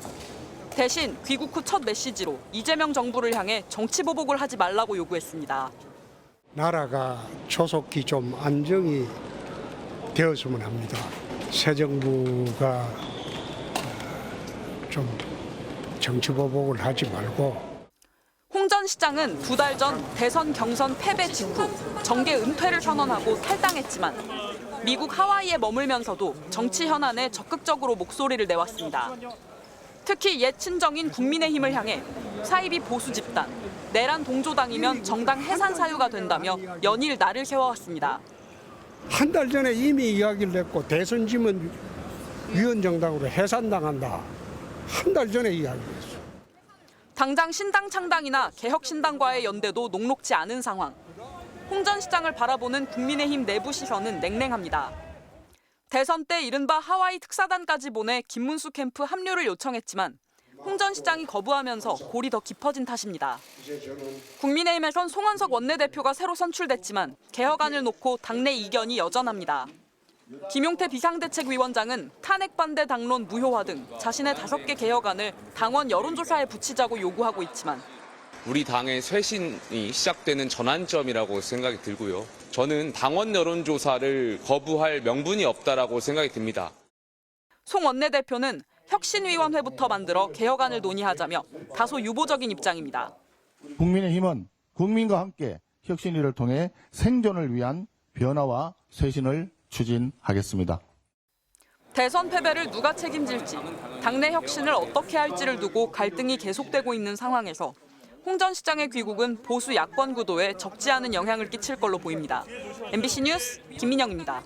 대신 귀국 후 첫 메시지로 이재명 정부를 향해 정치 보복을 하지 말라고 요구했습니다. 나라가 조속히 좀 안정이 되었으면 합니다. 새 정부가 좀 정치 보복을 하지 말고. 홍 전 시장은 2달 전 대선 경선 패배 직후 정계 은퇴를 선언하고 탈당했지만 미국 하와이에 머물면서도 정치 현안에 적극적으로 목소리를 내왔습니다. 특히 옛 친정인 국민의힘을 향해 사이비 보수 집단, 내란 동조당이면 정당 해산 사유가 된다며 연일 날을 세워왔습니다. 한 달 전에 이미 이야기를 했고 대선 지면 위원정당으로 해산당한다. 한 달 전에 이야기했어. 당장 신당 창당이나 개혁신당과의 연대도 녹록지 않은 상황. 홍 전 시장을 바라보는 국민의힘 내부 시선은 냉랭합니다. 대선 때 이른바 하와이 특사단까지 보내 김문수 캠프 합류를 요청했지만 홍 전 시장이 거부하면서 골이 더 깊어진 탓입니다. 국민의힘에선 송원석 원내대표가 새로 선출됐지만 개혁안을 놓고 당내 이견이 여전합니다. 김용태 비상대책위원장은 탄핵 반대 당론 무효화 등 자신의 5개 개혁안을 당원 여론조사에 붙이자고 요구하고 있지만 우리 당의 쇄신이 시작되는 전환점이라고 생각이 들고요. 저는 당원 여론조사를 거부할 명분이 없다라고 생각이 듭니다. 송 원내대표는 혁신위원회부터 만들어 개혁안을 논의하자며 다소 유보적인 입장입니다. 국민의힘은 국민과 함께 혁신위를 통해 생존을 위한 변화와 쇄신을 추진하겠습니다. 대선 패배를 누가 책임질지, 당내 혁신을 어떻게 할지를 두고 갈등이 계속되고 있는 상황에서 홍 전 시장의 귀국은 보수 야권 구도에 적지 않은 영향을 끼칠 걸로 보입니다. MBC 뉴스 김민영입니다.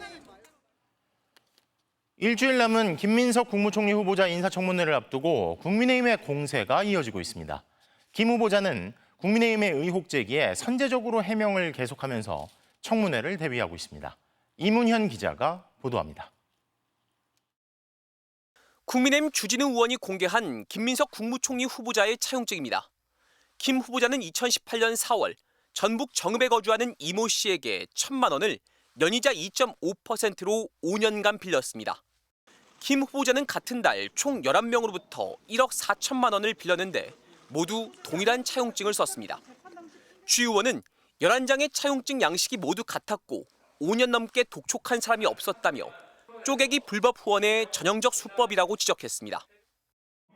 일주일 남은 김민석 국무총리 후보자 인사청문회를 앞두고 국민의힘의 공세가 이어지고 있습니다. 김 후보자는 국민의힘의 의혹 제기에 선제적으로 해명을 계속하면서 청문회를 대비하고 있습니다. 이문현 기자가 보도합니다. 국민의힘 주진우 의원이 공개한 김민석 국무총리 후보자의 차용증입니다. 김 후보자는 2018년 4월 전북 정읍에 거주하는 이모 씨에게 1,000만 원을 연이자 2.5%로 5년간 빌렸습니다. 김 후보자는 같은 달 총 11명으로부터 1억 4천만 원을 빌렸는데 모두 동일한 차용증을 썼습니다. 주 의원은 11장의 차용증 양식이 모두 같았고 5년 넘게 독촉한 사람이 없었다며 쪼개기 불법 후원의 전형적 수법이라고 지적했습니다.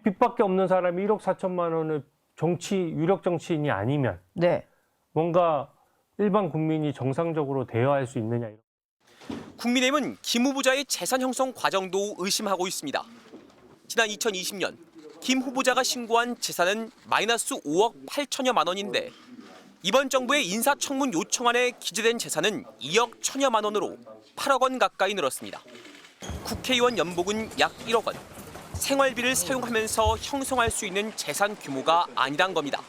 빚밖에 없는 사람이 1억 4천만 원을 유력 정치인이 아니면 뭔가 일반 국민이 정상적으로 대여할 수 있느냐. 국민의힘은 김 후보자의 재산 형성 과정도 의심하고 있습니다. 지난 2020년 김 후보자가 신고한 재산은 마이너스 5억 8천여만 원인데 이번 정부의 인사청문 요청안에 기재된 재산은 2억 1천여만 원으로 8억 원 가까이 늘었습니다. 국회의원 연봉은 약 1억 원. 생활비를 사용하면서 형성할 수 있는 재산 규모가 아니란 겁니다.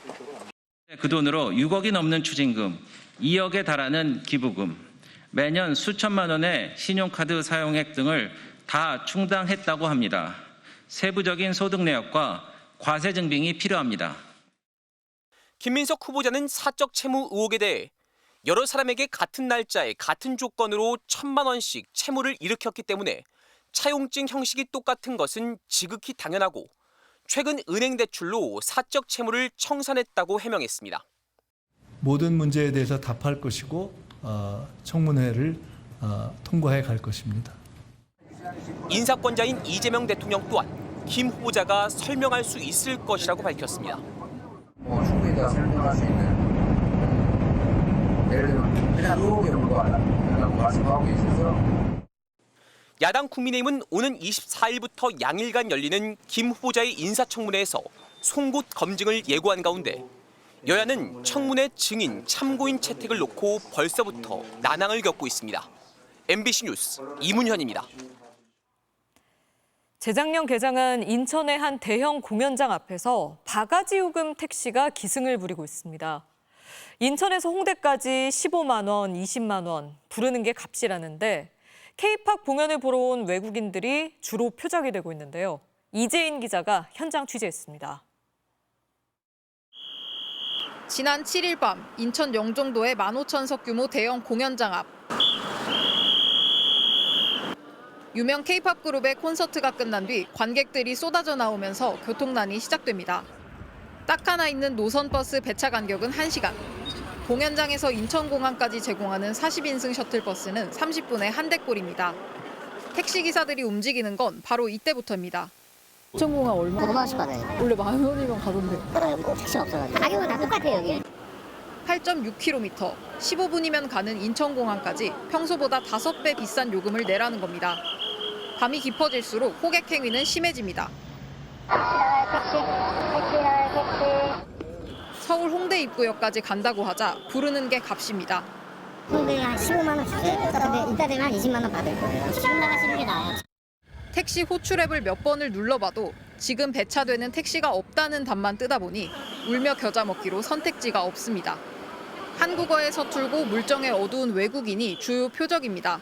그 돈으로 6억이 넘는 추징금, 2억에 달하는 기부금, 매년 수천만 원의 신용카드 사용액 등을 다 충당했다고 합니다. 세부적인 소득 내역과 과세 증빙이 필요합니다. 김민석 후보자는 사적 채무 의혹에 대해 여러 사람에게 같은 날짜에 같은 조건으로 1,000만 원씩 채무를 일으켰기 때문에 차용증 형식이 똑같은 것은 지극히 당연하고 최근 은행 대출로 사적 채무를 청산했다고 해명했습니다. 모든 문제에 대해서 답할 것이고 청문회를 통과해 갈 것입니다. 인사권자인 이재명 대통령 또한 김 후보자가 설명할 수 있을 것이라고 밝혔습니다. 충분히 내가 설명할 수 있는 예를 들면 그냥 의혹의 불과하다라고 말씀하고 계셔서 야당 국민의힘은 오는 24일부터 양일간 열리는 김 후보자의 인사청문회에서 송곳 검증을 예고한 가운데 여야는 청문회 증인, 참고인 채택을 놓고 벌써부터 난항을 겪고 있습니다. MBC 뉴스 이문현입니다. 재작년 개장한 인천의 한 대형 공연장 앞에서 바가지 요금 택시가 기승을 부리고 있습니다. 인천에서 홍대까지 15만 원, 20만 원 부르는 게 값이라는데 K-팝 공연을 보러 온 외국인들이 주로 표적이 되고 있는데요. 이재인 기자가 현장 취재했습니다. 지난 7일 밤 인천 영종도의 15,000석 규모 대형 공연장 앞. 유명 K-팝 그룹의 콘서트가 끝난 뒤 관객들이 쏟아져 나오면서 교통난이 시작됩니다. 딱 하나 있는 노선버스 배차 간격은 1시간. 공연장에서 인천공항까지 제공하는 40인승 셔틀버스는 30분에 한 대꼴입니다. 택시기사들이 움직이는 건 바로 이때부터입니다. 인천공항 얼마? 5만 원씩 받아요. 원래 10,000원이면 가던데. 그래요, 꼭 택시가 없어가지고. 가격은 다 똑같아요, 여기. 8.6km, 15분이면 가는 인천공항까지 평소보다 5배 비싼 요금을 내라는 겁니다. 밤이 깊어질수록 호객 행위는 심해집니다. 서울 홍대 입구역까지 간다고 하자 부르는 게 값입니다. 홍대에 한 15만 원 주세요. 근데 이따 되면 한 20만 원 받을 거예요. 지금 나가시는 게 나아요. 택시 호출앱을 몇 번을 눌러봐도 지금 배차되는 택시가 없다는 답만 뜨다 보니 울며 겨자 먹기로 선택지가 없습니다. 한국어에 서툴고 물정에 어두운 외국인이 주요 표적입니다.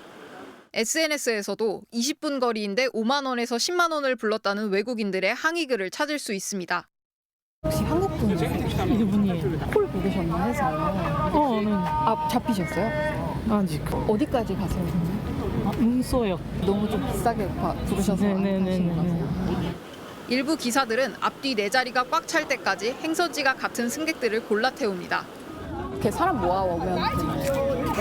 SNS에서도 20분 거리인데 5만 원에서 10만 원을 불렀다는 외국인들의 항의글을 찾을 수 있습니다. 혹시 한국 분이세요? 이분이에요. 콜 부르셨나 해서요. 네. 아, 잡히셨어요? 아직. 어디까지 가세요? 운소역. 너무 좀 비싸게 부르셔서 하시는 거세요? 일부 기사들은 앞뒤 4자리가 꽉 찰 때까지 행서지가 같은 승객들을 골라 태웁니다. 이렇게 사람 모아오면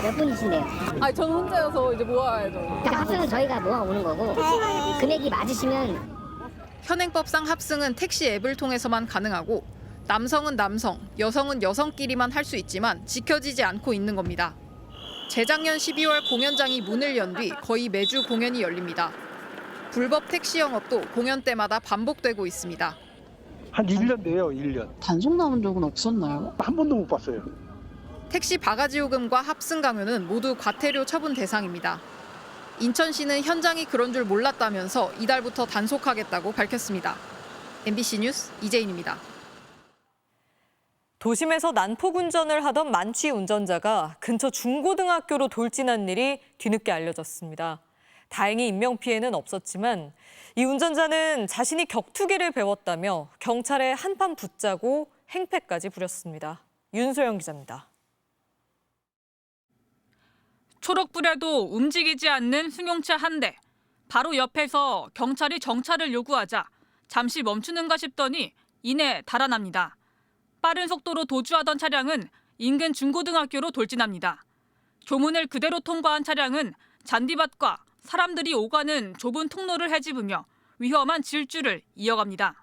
몇 분이신데요? 아니 저는 혼자여서 이제 모아야죠. 그러니까 합승은 저희가 모아오는 거고 금액이 맞으시면 현행법상 합승은 택시 앱을 통해서만 가능하고 남성은 남성, 여성은 여성끼리만 할 수 있지만 지켜지지 않고 있는 겁니다. 재작년 12월 공연장이 문을 연 뒤 거의 매주 공연이 열립니다. 불법 택시 영업도 공연 때마다 반복되고 있습니다. 한 1년 돼요, 1년. 단속 나온 적은 없었나요? 한 번도 못 봤어요. 택시 바가지 요금과 합승 강요는 모두 과태료 처분 대상입니다. 인천시는 현장이 그런 줄 몰랐다면서 이달부터 단속하겠다고 밝혔습니다. MBC 뉴스 이재인입니다. 도심에서 난폭 운전을 하던 만취 운전자가 근처 중고등학교로 돌진한 일이 뒤늦게 알려졌습니다. 다행히 인명피해는 없었지만 이 운전자는 자신이 격투기를 배웠다며 경찰에 한판 붙자고 행패까지 부렸습니다. 윤소영 기자입니다. 초록불에도 움직이지 않는 승용차 한 대. 바로 옆에서 경찰이 정차를 요구하자 잠시 멈추는가 싶더니 이내 달아납니다. 빠른 속도로 도주하던 차량은 인근 중고등학교로 돌진합니다. 교문을 그대로 통과한 차량은 잔디밭과 사람들이 오가는 좁은 통로를 헤집으며 위험한 질주를 이어갑니다.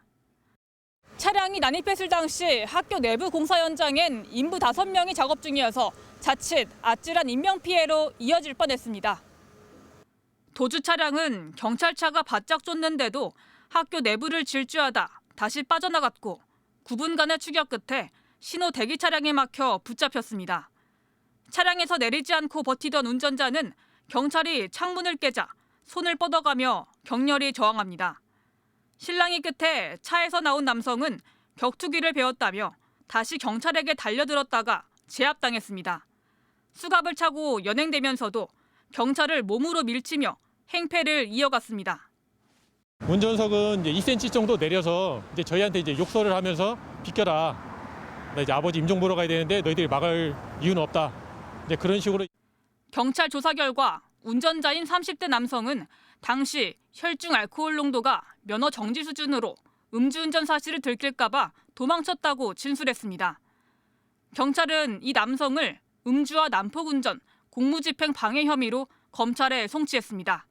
차량이 난입했을 당시 학교 내부 공사 현장엔 인부 5명이 작업 중이어서 자칫 아찔한 인명피해로 이어질 뻔했습니다. 도주 차량은 경찰차가 바짝 쫓는데도 학교 내부를 질주하다 다시 빠져나갔고 9분간의 추격 끝에 신호 대기 차량에 막혀 붙잡혔습니다. 차량에서 내리지 않고 버티던 운전자는 경찰이 창문을 깨자 손을 뻗어가며 격렬히 저항합니다. 실랑이 끝에 차에서 나온 남성은 격투기를 배웠다며 다시 경찰에게 달려들었다가 제압당했습니다. 수갑을 차고 연행되면서도 경찰을 몸으로 밀치며 행패를 이어갔습니다. 운전석은 이제 2cm 정도 내려서 이제 저희한테 이제 욕설을 하면서 비켜라. 나 이제 아버지 임종 보러 가야 되는데 너희들이 막을 이유는 없다. 이제 그런 식으로. 경찰 조사 결과 운전자인 30대 남성은 당시 혈중 알코올 농도가 면허 정지 수준으로 음주운전 사실을 들킬까봐 도망쳤다고 진술했습니다. 경찰은 이 남성을 음주와 난폭운전, 공무집행 방해 혐의로 검찰에 송치했습니다.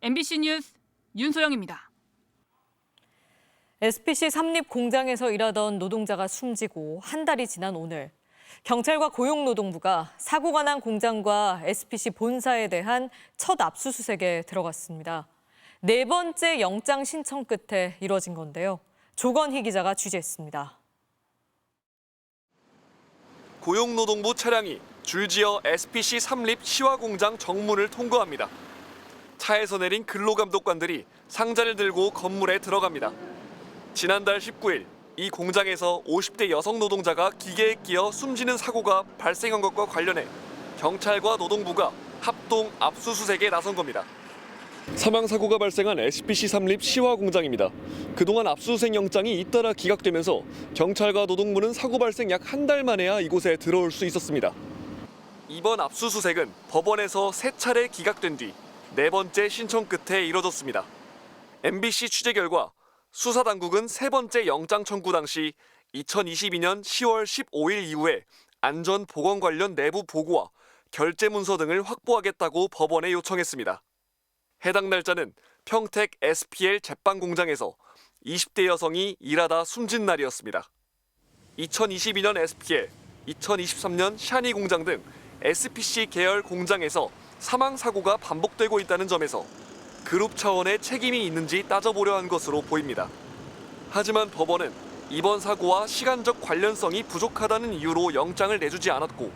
MBC 뉴스 윤소영입니다. SPC 삼립 공장에서 일하던 노동자가 숨지고 한 달이 지난 오늘, 경찰과 고용노동부가 사고가 난 공장과 SPC 본사에 대한 첫 압수수색에 들어갔습니다. 네 번째 영장 신청 끝에 이뤄진 건데요. 조건희 기자가 취재했습니다. 고용노동부 차량이 줄지어 SPC 삼립 시화공장 정문을 통과합니다. 차에서 내린 근로감독관들이 상자를 들고 건물에 들어갑니다. 지난달 19일 이 공장에서 50대 여성 노동자가 기계에 끼어 숨지는 사고가 발생한 것과 관련해 경찰과 노동부가 합동 압수수색에 나선 겁니다. 사망 사고가 발생한 SPC 삼립 시화 공장입니다. 그동안 압수수색 영장이 잇따라 기각되면서 경찰과 노동부는 사고 발생 약 한 달 만에야 이곳에 들어올 수 있었습니다. 이번 압수수색은 법원에서 3차례 기각된 뒤 네 번째 신청 끝에 이뤄졌습니다. MBC 취재 결과 수사당국은 세 번째 영장 청구 당시 2022년 10월 15일 이후에 안전보건 관련 내부 보고와 결제 문서 등을 확보하겠다고 법원에 요청했습니다. 해당 날짜는 평택 SPL 제빵 공장에서 20대 여성이 일하다 숨진 날이었습니다. 2022년 SPL, 2023년 샤니 공장 등 SPC 계열 공장에서 사망 사고가 반복되고 있다는 점에서 그룹 차원의 책임이 있는지 따져보려 한 것으로 보입니다. 하지만 법원은 이번 사고와 시간적 관련성이 부족하다는 이유로 영장을 내주지 않았고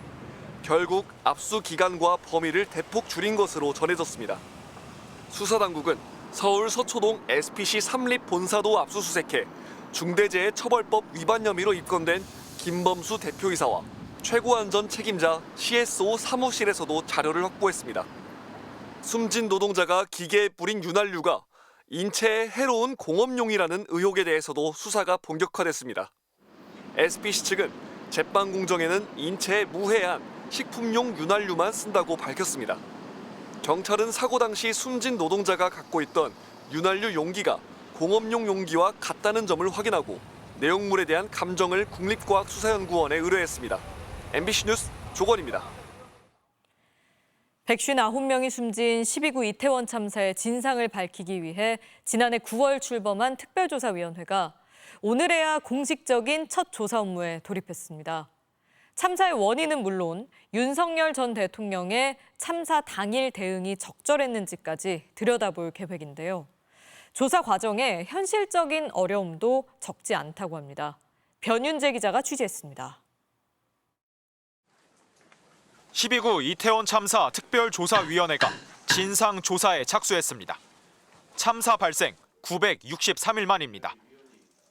결국 압수 기간과 범위를 대폭 줄인 것으로 전해졌습니다. 수사당국은 서울 서초동 SPC 삼립 본사도 압수수색해 중대재해처벌법 위반 혐의로 입건된 김범수 대표이사와 최고안전 책임자 CSO 사무실에서도 자료를 확보했습니다. 숨진 노동자가 기계에 뿌린 윤활유가 인체에 해로운 공업용이라는 의혹에 대해서도 수사가 본격화됐습니다. SPC 측은 제빵 공정에는 인체에 무해한 식품용 윤활유만 쓴다고 밝혔습니다. 경찰은 사고 당시 숨진 노동자가 갖고 있던 윤활유 용기가 공업용 용기와 같다는 점을 확인하고 내용물에 대한 감정을 국립과학수사연구원에 의뢰했습니다. MBC 뉴스 조건입니다. 159명이 숨진 12구 이태원 참사의 진상을 밝히기 위해 지난해 9월 출범한 특별조사위원회가 오늘에야 공식적인 첫 조사 업무에 돌입했습니다. 참사의 원인은 물론 윤석열 전 대통령의 참사 당일 대응이 적절했는지까지 들여다볼 계획인데요. 조사 과정에 현실적인 어려움도 적지 않다고 합니다. 변윤재 기자가 취재했습니다. 12구 이태원 참사 특별조사위원회가 진상조사에 착수했습니다. 참사 발생 963일 만입니다.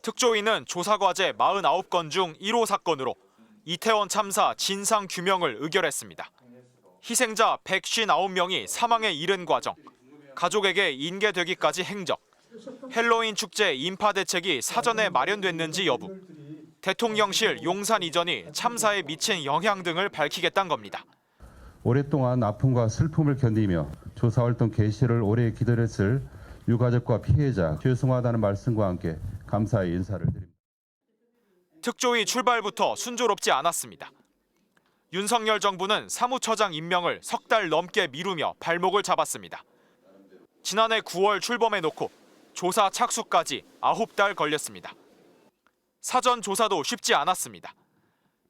특조위는 조사과제 49건 중 1호 사건으로 이태원 참사 진상규명을 의결했습니다. 희생자 159명이 사망에 이른 과정, 가족에게 인계되기까지 행적, 헬로윈 축제 인파 대책이 사전에 마련됐는지 여부, 대통령실 용산 이전이 참사에 미친 영향 등을 밝히겠다는 겁니다. 오랫동안 아픔과 슬픔을 견디며 조사활동 개시를 오래 기다렸을 유가족과 피해자 죄송하다는 말씀과 함께 감사의 인사를 드립니다. 특조위 출발부터 순조롭지 않았습니다. 윤석열 정부는 사무처장 임명을 석 달 넘게 미루며 발목을 잡았습니다. 지난해 9월 출범해놓고 조사 착수까지 9달 걸렸습니다. 사전 조사도 쉽지 않았습니다.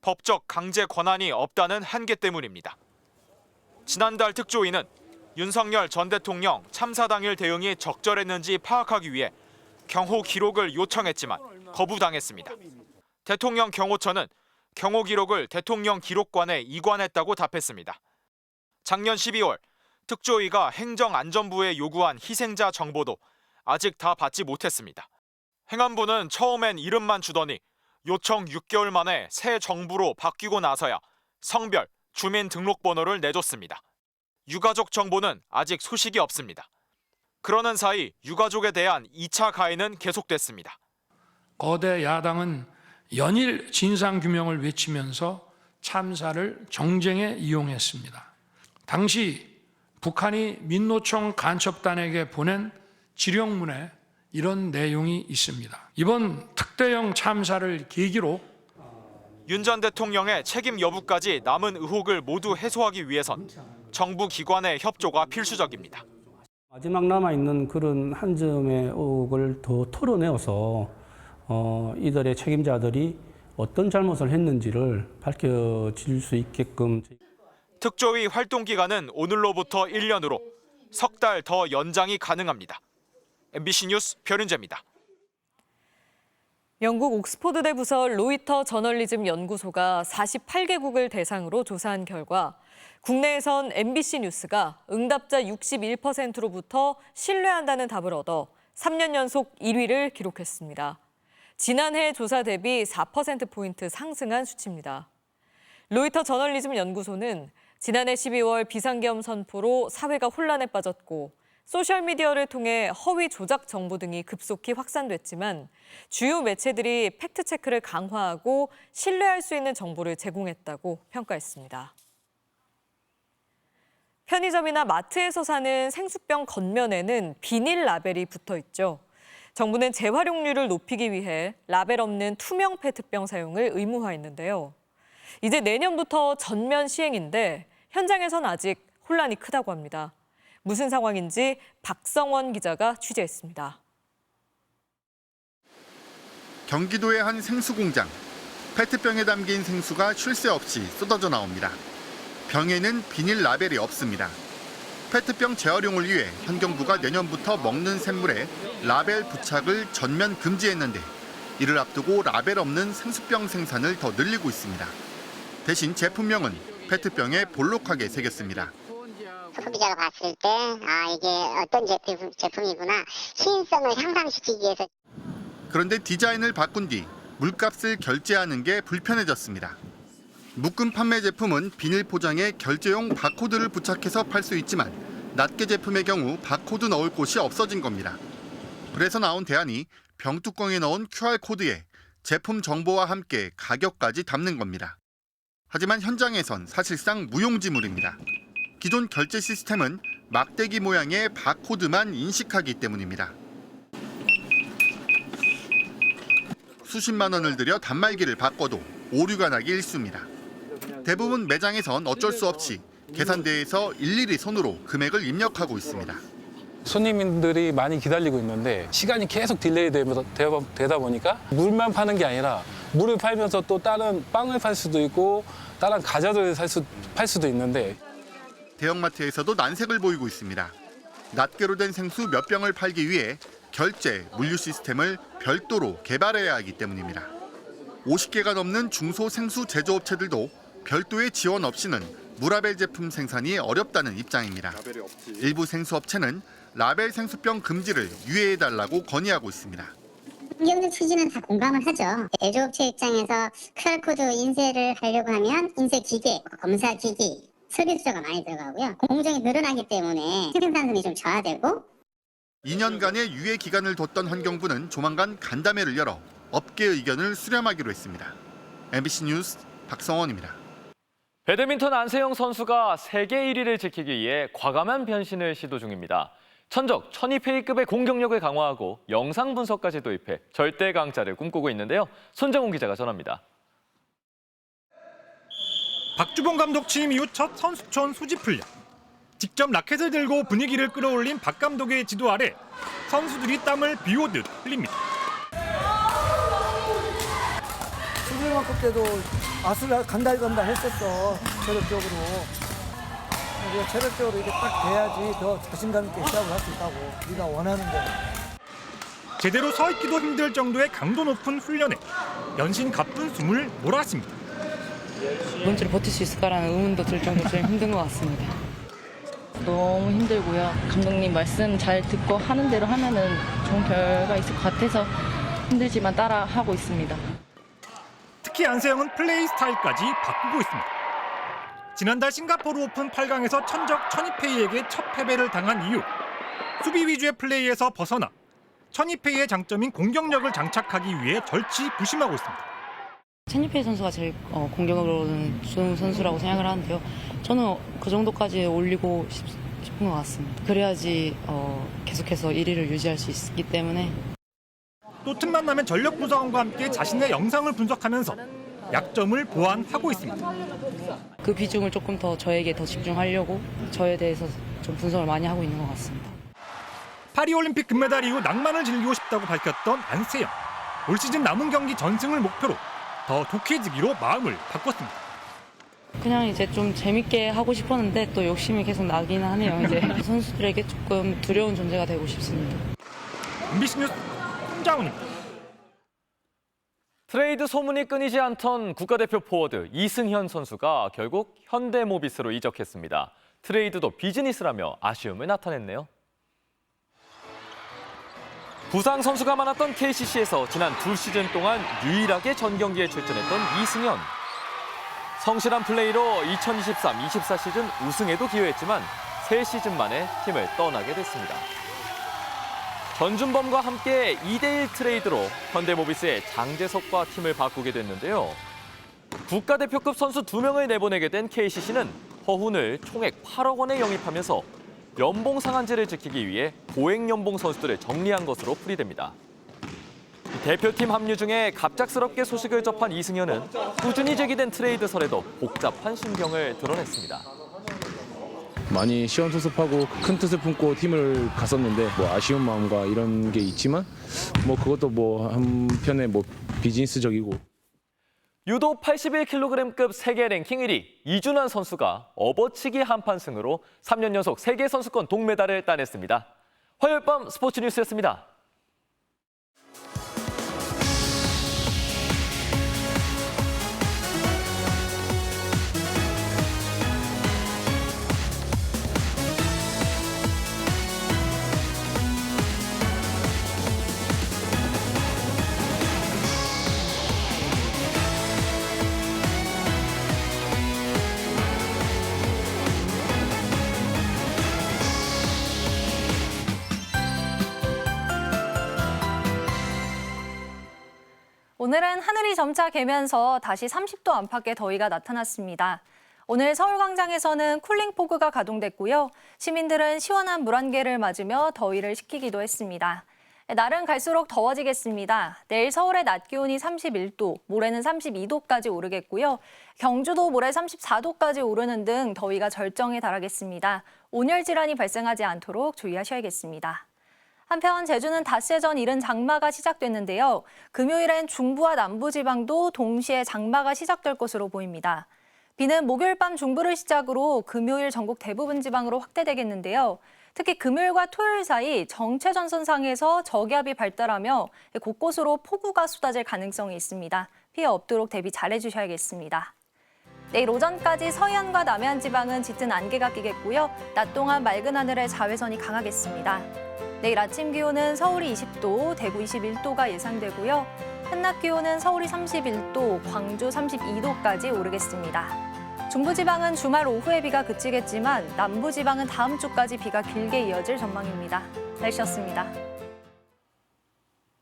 법적 강제 권한이 없다는 한계 때문입니다. 지난달 특조위는 윤석열 전 대통령 참사 당일 대응이 적절했는지 파악하기 위해 경호 기록을 요청했지만 거부당했습니다. 대통령 경호처는 경호 기록을 대통령 기록관에 이관했다고 답했습니다. 작년 12월 특조위가 행정안전부에 요구한 희생자 정보도 아직 다 받지 못했습니다. 행안부는 처음엔 이름만 주더니 요청 6개월 만에 새 정부로 바뀌고 나서야 성별, 주민등록번호를 내줬습니다. 유가족 정보는 아직 소식이 없습니다. 그러는 사이 유가족에 대한 2차 가해는 계속됐습니다. 거대 야당은 연일 진상규명을 외치면서 참사를 정쟁에 이용했습니다. 당시 북한이 민노총 간첩단에게 보낸 지령문에 이런 내용이 있습니다. 이번 특대형 참사를 계기로 윤 전 대통령의 책임 여부까지 남은 의혹을 모두 해소하기 위해선 정부 기관의 협조가 필수적입니다. 마지막 남아있는 그런 한 점의 의혹을 더 털어내어서 이들의 책임자들이 어떤 잘못을 했는지를 밝혀질 수 있게끔. 특조위 활동 기간은 오늘로부터 1년으로 석 달 더 연장이 가능합니다. MBC 뉴스 변윤재입니다. 영국 옥스퍼드대 부서 로이터 저널리즘 연구소가 48개국을 대상으로 조사한 결과 국내에선 MBC 뉴스가 응답자 61%로부터 신뢰한다는 답을 얻어 3년 연속 1위를 기록했습니다. 지난해 조사 대비 4%포인트 상승한 수치입니다. 로이터 저널리즘 연구소는 지난해 12월 비상계엄 선포로 사회가 혼란에 빠졌고 소셜미디어를 통해 허위 조작 정보 등이 급속히 확산됐지만 주요 매체들이 팩트체크를 강화하고 신뢰할 수 있는 정보를 제공했다고 평가했습니다. 편의점이나 마트에서 사는 생수병 겉면에는 비닐 라벨이 붙어 있죠. 정부는 재활용률을 높이기 위해 라벨 없는 투명 페트병 사용을 의무화했는데요. 이제 내년부터 전면 시행인데 현장에선 아직 혼란이 크다고 합니다. 무슨 상황인지 박성원 기자가 취재했습니다. 경기도의 한 생수 공장. 페트병에 담긴 생수가 쉴 새 없이 쏟아져 나옵니다. 병에는 비닐 라벨이 없습니다. 페트병 재활용을 위해 환경부가 내년부터 먹는 샘물에 라벨 부착을 전면 금지했는데 이를 앞두고 라벨 없는 생수병 생산을 더 늘리고 있습니다. 대신 제품명은 페트병에 볼록하게 새겼습니다. 소비자가 봤을 때 이게 어떤 제품이구나 시인성을 향상시키기 위해서. 그런데 디자인을 바꾼 뒤 물값을 결제하는 게 불편해졌습니다. 묶음 판매 제품은 비닐 포장에 결제용 바코드를 부착해서 팔 수 있지만 낱개 제품의 경우 바코드 넣을 곳이 없어진 겁니다. 그래서 나온 대안이 병뚜껑에 넣은 QR코드에 제품 정보와 함께 가격까지 담는 겁니다. 하지만 현장에선 사실상 무용지물입니다. 기존 결제 시스템은 막대기 모양의 바코드만 인식하기 때문입니다. 수십만 원을 들여 단말기를 바꿔도 오류가 나기 일쑤입니다. 대부분 매장에선 어쩔 수 없이 계산대에서 일일이 손으로 금액을 입력하고 있습니다. 손님들이 많이 기다리고 있는데 시간이 계속 딜레이 되다 보니까 물만 파는 게 아니라 물을 팔면서 또 다른 빵을 팔 수도 있고 다른 과자들을 팔 수도 있는데 대형마트에서도 난색을 보이고 있습니다. 낱개로 된 생수 몇 병을 팔기 위해 결제, 물류 시스템을 별도로 개발해야 하기 때문입니다. 50개가 넘는 중소생수 제조업체들도 별도의 지원 없이는 무라벨 제품 생산이 어렵다는 입장입니다. 일부 생수업체는 라벨 생수병 금지를 유예해달라고 건의하고 있습니다. 환경적 취지는 다 공감을 하죠. 제조업체 입장에서 QR코드 인쇄를 하려고 하면 인쇄 기계, 검사 기기, 설비 투자가 많이 들어가고요. 공정이 늘어나기 때문에 생산성이 좀 저하되고 2년간의 유예 기간을 뒀던 환경부는 조만간 간담회를 열어 업계 의견을 수렴하기로 했습니다. MBC 뉴스 박성원입니다. 배드민턴 안세영 선수가 세계 1위를 지키기 위해 과감한 변신을 시도 중입니다. 천적 1200A급의 공격력을 강화하고 영상 분석까지 도입해 절대 강자를 꿈꾸고 있는데요. 손정훈 기자가 전합니다. 박주봉 감독 취임 이후 첫 선수촌 수집 훈련. 직접 라켓을 들고 분위기를 끌어올린 박 감독의 지도 아래 선수들이 땀을 비오듯 흘립니다. 수비만급 때도 간달간달 했었어, 체력적으로. 체력적으로 이렇게 딱 돼야지 더 자신감 있게 시합을 할 수 있다고, 네가 원하는 거. 제대로 서 있기도 힘들 정도의 강도 높은 훈련에 연신 가쁜 숨을 몰아쉽니다. 이번 주를 버틸 수 있을까라는 의문도 들 정도로 좀 힘든 것 같습니다. 너무 힘들고요. 감독님 말씀 잘 듣고 하는 대로 하면은 좋은 결과 있을 것 같아서 힘들지만 따라 하고 있습니다. 특히 안세영은 플레이 스타일까지 바꾸고 있습니다. 지난달 싱가포르 오픈 8강에서 천적 천이페이에게 첫 패배를 당한 이후 수비 위주의 플레이에서 벗어나 천이페이의 장점인 공격력을 장착하기 위해 절치부심하고 있습니다. 천이페이 선수가 제일 공격으로는 좋은 선수라고 생각을 하는데요. 저는 그 정도까지 올리고 싶은 것 같습니다. 그래야지 계속해서 1위를 유지할 수 있기 때문에. 또 틈만 나면 전력 분석원과 함께 자신의 영상을 분석하면서 약점을 보완하고 있습니다. 그 비중을 조금 더 저에게 더 집중하려고 저에 대해서 좀 분석을 많이 하고 있는 것 같습니다. 파리올림픽 금메달 이후 낭만을 즐기고 싶다고 밝혔던 안세영. 올 시즌 남은 경기 전승을 목표로 더 독해지기로 마음을 바꿨습니다. 그냥 이제 좀 재밌게 하고 싶었는데 또 욕심이 계속 나긴 하네요. 이제 선수들에게 조금 두려운 존재가 되고 싶습니다. MBC 뉴스 홍장훈입니다. 트레이드 소문이 끊이지 않던 국가대표 포워드 이승현 선수가 결국 현대모비스로 이적했습니다. 트레이드도 비즈니스라며 아쉬움을 나타냈네요. 부상 선수가 많았던 KCC에서 지난 2시즌 동안 유일하게 전 경기에 출전했던 이승현. 성실한 플레이로 2023-24 시즌 우승에도 기여했지만 3시즌 만에 팀을 떠나게 됐습니다. 전준범과 함께 2대1 트레이드로 현대모비스의 장재석과 팀을 바꾸게 됐는데요. 국가대표급 선수 2명을 내보내게 된 KCC는 허훈을 총액 8억 원에 영입하면서 연봉 상한제를 지키기 위해 고액 연봉 선수들을 정리한 것으로 풀이됩니다. 대표팀 합류 중에 갑작스럽게 소식을 접한 이승현은 꾸준히 제기된 트레이드설에도 복잡한 심경을 드러냈습니다. 많이 시원소섭하고 큰 뜻을 품고 팀을 갔었는데 뭐 아쉬운 마음과 이런 게 있지만 뭐 그것도 뭐 한편에 뭐 비즈니스적이고. 유도 81kg급 세계 랭킹 1위 이준환 선수가 업어치기 한판 승으로 3년 연속 세계 선수권 동메달을 따냈습니다. 화요일 밤 스포츠 뉴스였습니다. 오늘은 하늘이 점차 개면서 다시 30도 안팎의 더위가 나타났습니다. 오늘 서울광장에서는 쿨링포그가 가동됐고요. 시민들은 시원한 물 한 개를 맞으며 더위를 식히기도 했습니다. 날은 갈수록 더워지겠습니다. 내일 서울의 낮 기온이 31도, 모레는 32도까지 오르겠고요. 경주도 모레 34도까지 오르는 등 더위가 절정에 달하겠습니다. 온열 질환이 발생하지 않도록 주의하셔야겠습니다. 한편 제주는 닷새 전 이른 장마가 시작됐는데요. 금요일엔 중부와 남부지방도 동시에 장마가 시작될 것으로 보입니다. 비는 목요일 밤 중부를 시작으로 금요일 전국 대부분 지방으로 확대되겠는데요. 특히 금요일과 토요일 사이 정체전선상에서 저기압이 발달하며 곳곳으로 폭우가 쏟아질 가능성이 있습니다. 피해 없도록 대비 잘해주셔야겠습니다. 내일 오전까지 서해안과 남해안 지방은 짙은 안개가 끼겠고요. 낮 동안 맑은 하늘에 자외선이 강하겠습니다. 내일 아침 기온은 서울이 20도, 대구 21도가 예상되고요. 한낮 기온은 서울이 31도, 광주 32도까지 오르겠습니다. 중부지방은 주말 오후에 비가 그치겠지만 남부지방은 다음 주까지 비가 길게 이어질 전망입니다. 날씨였습니다.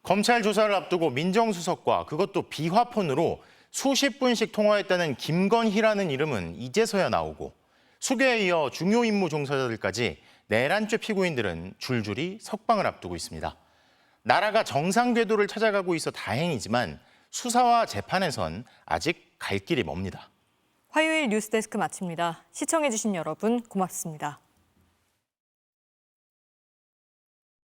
검찰 조사를 앞두고 민정수석과 그것도 비화폰으로 수십 분씩 통화했다는 김건희라는 이름은 이제서야 나오고 수괴에 이어 중요 임무 종사자들까지 내란죄 피고인들은 줄줄이 석방을 앞두고 있습니다. 나라가 정상 궤도를 찾아가고 있어 다행이지만 수사와 재판에선 아직 갈 길이 멉니다. 화요일 뉴스데스크 마칩니다. 시청해주신 여러분 고맙습니다.